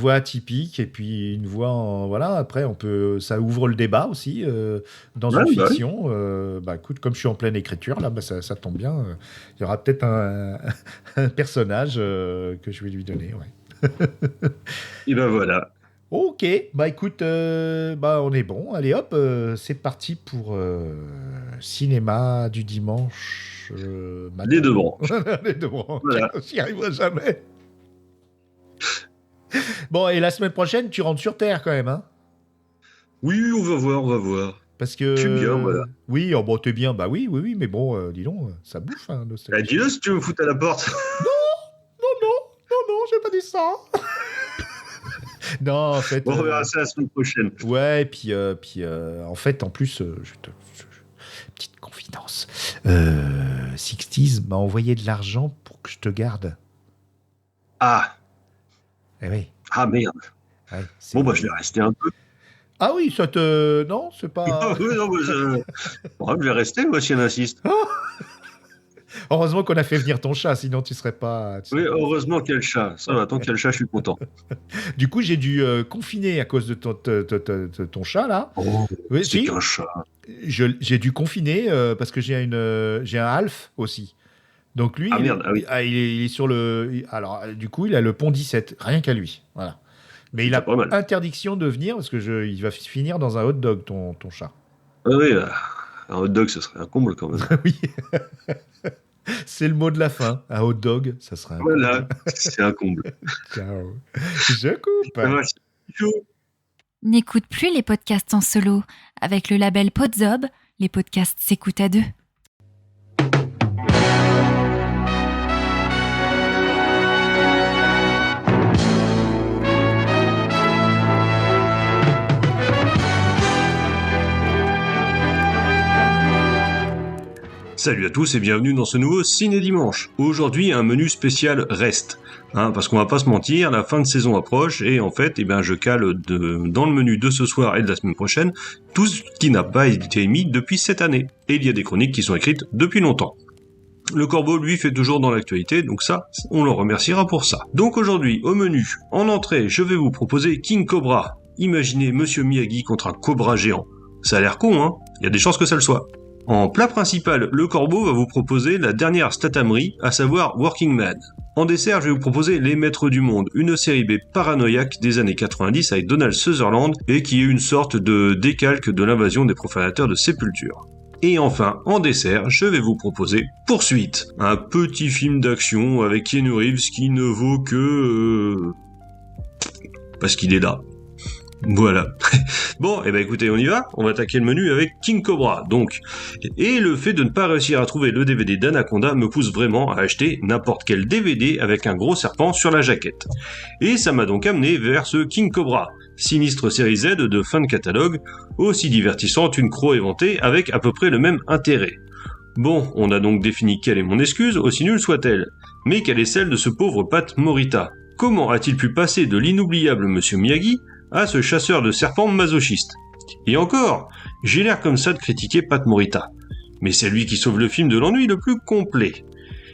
atypique, et puis une voix, voilà, après, ça ouvre le débat aussi, dans une fiction. Bah, écoute, comme je suis en pleine écriture, là, bah, ça tombe bien. Il y aura peut-être un personnage que je vais lui donner, ouais. Et ben voilà. Ok, bah écoute, bah on est bon. Allez hop, c'est parti pour cinéma du dimanche matin. Les deux branches. Les deux branches. Voilà. J'y arriverai jamais. Bon, et la semaine prochaine, tu rentres sur Terre quand même, hein? Oui, on va voir. Parce que... Je suis bien, voilà. Oui, oh, bon, t'es bien, bah oui, mais bon, dis donc, ça bouffe, hein, nostalgie. Dis-le si tu veux me foutre à la porte. Non, j'ai pas dit ça. Non, en fait... On reverra ça la semaine prochaine. Ouais, et puis en fait, en plus, petite confidence. 60s m'a envoyé de l'argent pour que je te garde. Ah. Eh oui. Ah merde. Ouais, bon, bah je vais rester un peu. Ah oui, ça te... Non, c'est pas... Oui, non, mais bon, je vais rester, moi, si elle insiste. Heureusement qu'on a fait venir ton chat, sinon tu serais pas... Oui, heureusement qu'il y a le chat. Ça va, tant qu'il y a le chat, je suis content. Du coup, j'ai dû confiner à cause de ton chat, là. Oh, oui, c'est qu'un chat. J'ai dû confiner parce que j'ai un Alf aussi. Donc lui, il est sur le... Alors, du coup, il a le pont 17, rien qu'à lui. Voilà. Mais il a interdiction de venir parce que il va finir dans un hot dog, ton chat. Ah oui, un hot dog, ce serait un comble quand même. Oui. C'est le mot de la fin. Un hot dog, ça serait un comble. Voilà, c'est un comble. Ciao. Je coupe. N'écoute plus les podcasts en solo. Avec le label Podzob, les podcasts s'écoutent à deux. Salut à tous et bienvenue dans ce nouveau Ciné Dimanche. Aujourd'hui, un menu spécial reste. Parce qu'on va pas se mentir, la fin de saison approche et en fait, je cale dans le menu de ce soir et de la semaine prochaine tout ce qui n'a pas été émis depuis cette année. Et il y a des chroniques qui sont écrites depuis longtemps. Le Corbeau, lui, fait toujours dans l'actualité, donc ça, on le remerciera pour ça. Donc aujourd'hui, au menu, en entrée, je vais vous proposer King Cobra. Imaginez Monsieur Miyagi contre un cobra géant. Ça a l'air con, hein ? Il y a des chances que ça le soit. En plat principal, le Corbeau va vous proposer la dernière statamerie, à savoir Working Man. En dessert, je vais vous proposer Les Maîtres du Monde, une série B paranoïaque des années 90 avec Donald Sutherland et qui est une sorte de décalque de l'invasion des profanateurs de Sépulture. Et enfin, en dessert, je vais vous proposer Poursuite, un petit film d'action avec Keanu Reeves qui ne vaut que... parce qu'il est là. Voilà. Bon, écoutez, on y va. On va attaquer le menu avec King Cobra, donc. Et le fait de ne pas réussir à trouver le DVD d'Anaconda me pousse vraiment à acheter n'importe quel DVD avec un gros serpent sur la jaquette. Et ça m'a donc amené vers ce King Cobra, sinistre série Z de fin de catalogue, aussi divertissante une croix éventée avec à peu près le même intérêt. Bon, on a donc défini quelle est mon excuse, aussi nulle soit-elle. Mais quelle est celle de ce pauvre Pat Morita ? Comment a-t-il pu passer de l'inoubliable Monsieur Miyagi à ce chasseur de serpents masochiste? Et encore, j'ai l'air comme ça de critiquer Pat Morita. Mais c'est lui qui sauve le film de l'ennui le plus complet.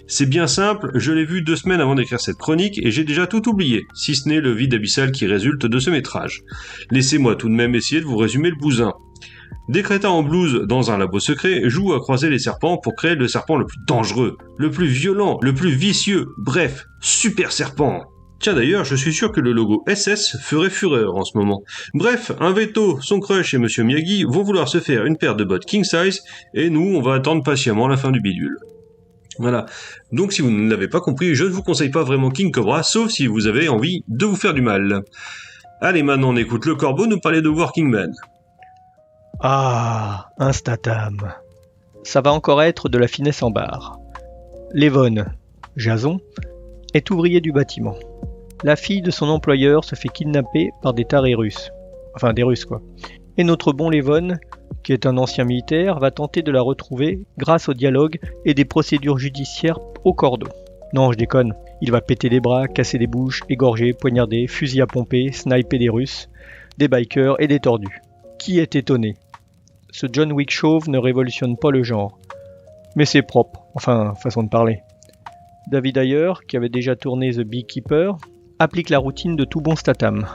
C'est bien simple, je l'ai vu 2 semaines avant d'écrire cette chronique et j'ai déjà tout oublié, si ce n'est le vide abyssal qui résulte de ce métrage. Laissez-moi tout de même essayer de vous résumer le bousin. Des crétins en blouse dans un labo secret jouent à croiser les serpents pour créer le serpent le plus dangereux, le plus violent, le plus vicieux, bref, super serpent. Tiens d'ailleurs, je suis sûr que le logo SS ferait fureur en ce moment. Bref, un veto, son crush et Monsieur Miyagi vont vouloir se faire une paire de bottes king size, et nous, on va attendre patiemment la fin du bidule. Voilà. Donc si vous ne l'avez pas compris, je ne vous conseille pas vraiment King Cobra, sauf si vous avez envie de vous faire du mal. Allez, maintenant on écoute le Corbeau nous parler de Working Man. Ah, un statam. Ça va encore être de la finesse en barre. Levon, Jason, est ouvrier du bâtiment. La fille de son employeur se fait kidnapper par des tarés russes. Enfin, des Russes, quoi. Et notre bon Levon, qui est un ancien militaire, va tenter de la retrouver grâce au dialogue et des procédures judiciaires au cordeau. Non, je déconne. Il va péter des bras, casser des bouches, égorger, poignarder, fusil à pomper, sniper des Russes, des bikers et des tordus. Qui est étonné ? Ce John Wick chauve ne révolutionne pas le genre. Mais c'est propre, enfin, façon de parler. David Ayer, qui avait déjà tourné The Beekeeper, applique la routine de tout bon Statham.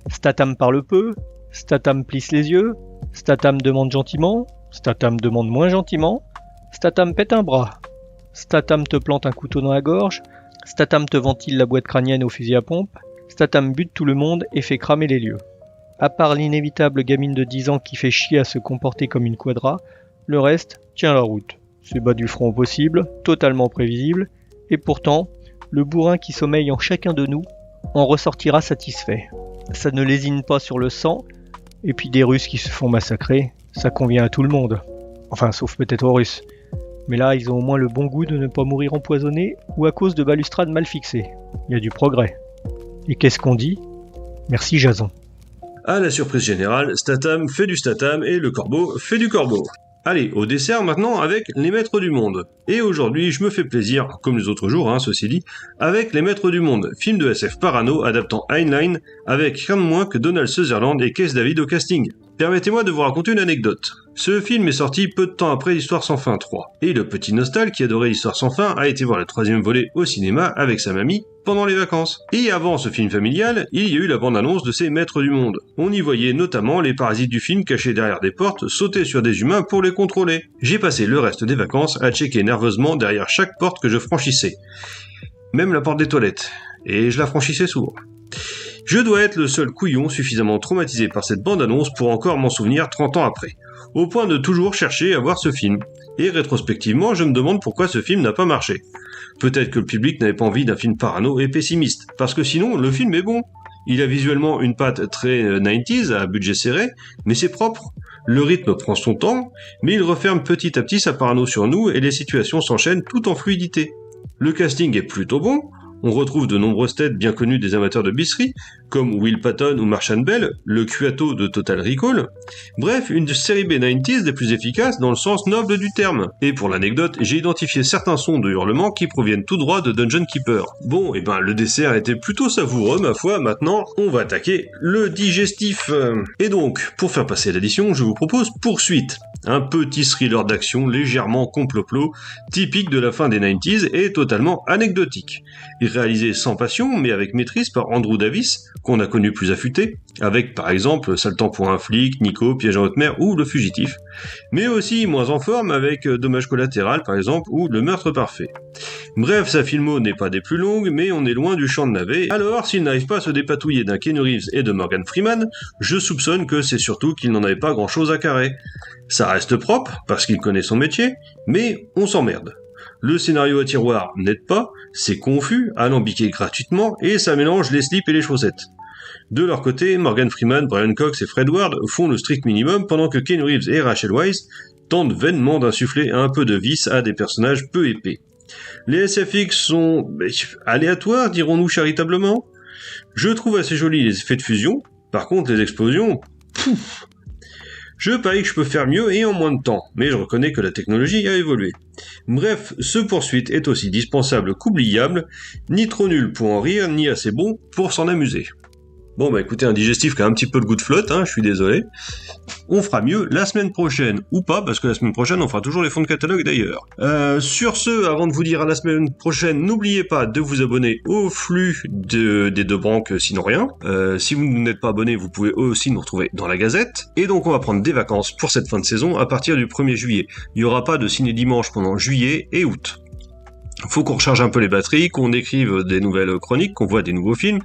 Statham parle peu, Statham plisse les yeux, Statham demande gentiment, Statham demande moins gentiment, Statham pète un bras, Statham te plante un couteau dans la gorge, Statham te ventile la boîte crânienne au fusil à pompe, Statham bute tout le monde et fait cramer les lieux. À part l'inévitable gamine de 10 ans qui fait chier à se comporter comme une quadra, le reste tient la route. C'est bas du front au possible, totalement prévisible, et pourtant, le bourrin qui sommeille en chacun de nous en ressortira satisfait. Ça ne lésine pas sur le sang, et puis des Russes qui se font massacrer, ça convient à tout le monde. Enfin, sauf peut-être aux Russes. Mais là, ils ont au moins le bon goût de ne pas mourir empoisonnés ou à cause de balustrades mal fixées. Il y a du progrès. Et qu'est-ce qu'on dit ? Merci Jason. À la surprise générale, Statham fait du Statham et le Corbeau fait du Corbeau. Allez, au dessert maintenant avec Les Maîtres du Monde. Et aujourd'hui, je me fais plaisir, comme les autres jours, ceci dit, avec Les Maîtres du Monde, film de SF parano adaptant Heinlein, avec rien de moins que Donald Sutherland et Keith David au casting. Permettez-moi de vous raconter une anecdote. Ce film est sorti peu de temps après L'Histoire sans fin 3, et le petit nostal qui adorait L'Histoire sans fin a été voir le 3e volet au cinéma avec sa mamie pendant les vacances. Et avant ce film familial, il y a eu la bande-annonce de ces Maîtres du Monde. On y voyait notamment les parasites du film cachés derrière des portes sauter sur des humains pour les contrôler. J'ai passé le reste des vacances à checker nerveusement derrière chaque porte que je franchissais. Même la porte des toilettes. Et je la franchissais souvent. Je dois être le seul couillon suffisamment traumatisé par cette bande-annonce pour encore m'en souvenir 30 ans après, au point de toujours chercher à voir ce film. Et rétrospectivement, je me demande pourquoi ce film n'a pas marché. Peut-être que le public n'avait pas envie d'un film parano et pessimiste, parce que sinon, le film est bon. Il a visuellement une patte très 90s, à budget serré, mais c'est propre. Le rythme prend son temps, mais il referme petit à petit sa parano sur nous et les situations s'enchaînent tout en fluidité. Le casting est plutôt bon. On retrouve de nombreuses têtes bien connues des amateurs de bisserie, comme Will Patton ou Marchand Bell, le Kuato de Total Recall. Bref, une série B 90s des plus efficaces dans le sens noble du terme. Et pour l'anecdote, j'ai identifié certains sons de hurlements qui proviennent tout droit de Dungeon Keeper. Bon, et ben le dessert était plutôt savoureux ma foi, maintenant on va attaquer le digestif. Et donc, pour faire passer l'addition, je vous propose Poursuite. Un petit thriller d'action légèrement complot-plot, typique de la fin des 90s et totalement anecdotique. Réalisé sans passion, mais avec maîtrise par Andrew Davis, qu'on a connu plus affûté, avec par exemple Sale temps pour un flic, Nico, Piège en haute mer ou Le Fugitif, mais aussi moins en forme avec Dommage collatéral par exemple ou Le meurtre parfait. Bref, sa filmo n'est pas des plus longues, mais on est loin du champ de navet, alors s'il n'arrive pas à se dépatouiller d'un Keanu Reeves et de Morgan Freeman, je soupçonne que c'est surtout qu'il n'en avait pas grand chose à carrer. Ça reste propre, parce qu'il connaît son métier, mais on s'emmerde. Le scénario à tiroir n'aide pas, c'est confus, alambiqué gratuitement, et ça mélange les slips et les chaussettes. De leur côté, Morgan Freeman, Brian Cox et Fred Ward font le strict minimum, pendant que Keanu Reeves et Rachel Weisz tentent vainement d'insuffler un peu de vice à des personnages peu épais. Les SFX sont aléatoires, dirons-nous charitablement. Je trouve assez jolis les effets de fusion, par contre les explosions, pouf. Je parie que je peux faire mieux et en moins de temps, mais je reconnais que la technologie a évolué. Bref, ce Poursuite est aussi dispensable qu'oubliable, ni trop nul pour en rire, ni assez bon pour s'en amuser. Bon bah écoutez, un digestif qui a un petit peu le goût de flotte, je suis désolé. On fera mieux la semaine prochaine, ou pas, parce que la semaine prochaine on fera toujours les fonds de catalogue d'ailleurs. Sur ce, avant de vous dire à la semaine prochaine, n'oubliez pas de vous abonner au flux des deux branques sinon rien. Si vous n'êtes pas abonné, vous pouvez aussi nous retrouver dans la Gazette. Et donc on va prendre des vacances pour cette fin de saison à partir du 1er juillet. Il n'y aura pas de ciné-dimanche pendant juillet et août. Faut qu'on recharge un peu les batteries, qu'on écrive des nouvelles chroniques, qu'on voit des nouveaux films,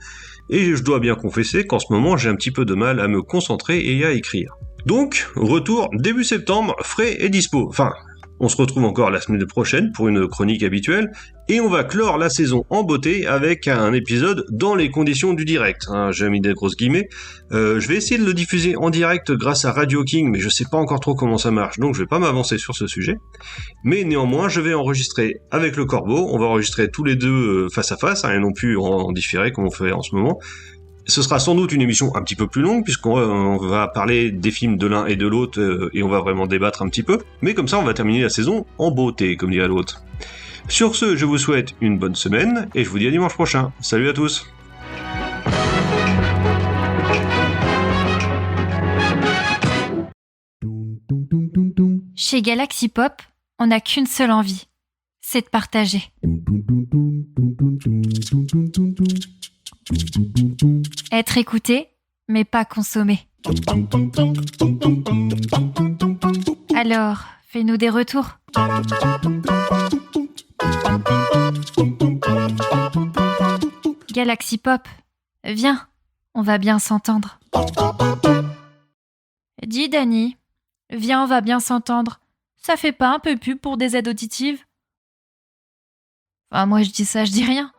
et je dois bien confesser qu'en ce moment j'ai un petit peu de mal à me concentrer et à écrire. Donc, retour début septembre, frais et dispo. Enfin, on se retrouve encore la semaine prochaine pour une chronique habituelle, et on va clore la saison en beauté avec un épisode dans les conditions du direct. J'ai mis des grosses guillemets. Je vais essayer de le diffuser en direct grâce à Radio King, mais je sais pas encore trop comment ça marche, donc je vais pas m'avancer sur ce sujet. Mais néanmoins, je vais enregistrer avec le Corbeau, on va enregistrer tous les deux face à face, et non plus en différé comme on fait en ce moment. Ce sera sans doute une émission un petit peu plus longue, puisqu'on va parler des films de l'un et de l'autre, et on va vraiment débattre un petit peu. Mais comme ça, on va terminer la saison en beauté, comme dirait l'autre. Sur ce, je vous souhaite une bonne semaine, et je vous dis à dimanche prochain. Salut à tous! Chez Galaxy Pop, on n'a qu'une seule envie, c'est de partager. Être écouté, mais pas consommé. Alors, fais-nous des retours. Galaxy Pop, viens, on va bien s'entendre. Dis Dani, viens, on va bien s'entendre. Ça fait pas un peu pub pour des aides auditives? Enfin, moi je dis ça, je dis rien.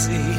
see.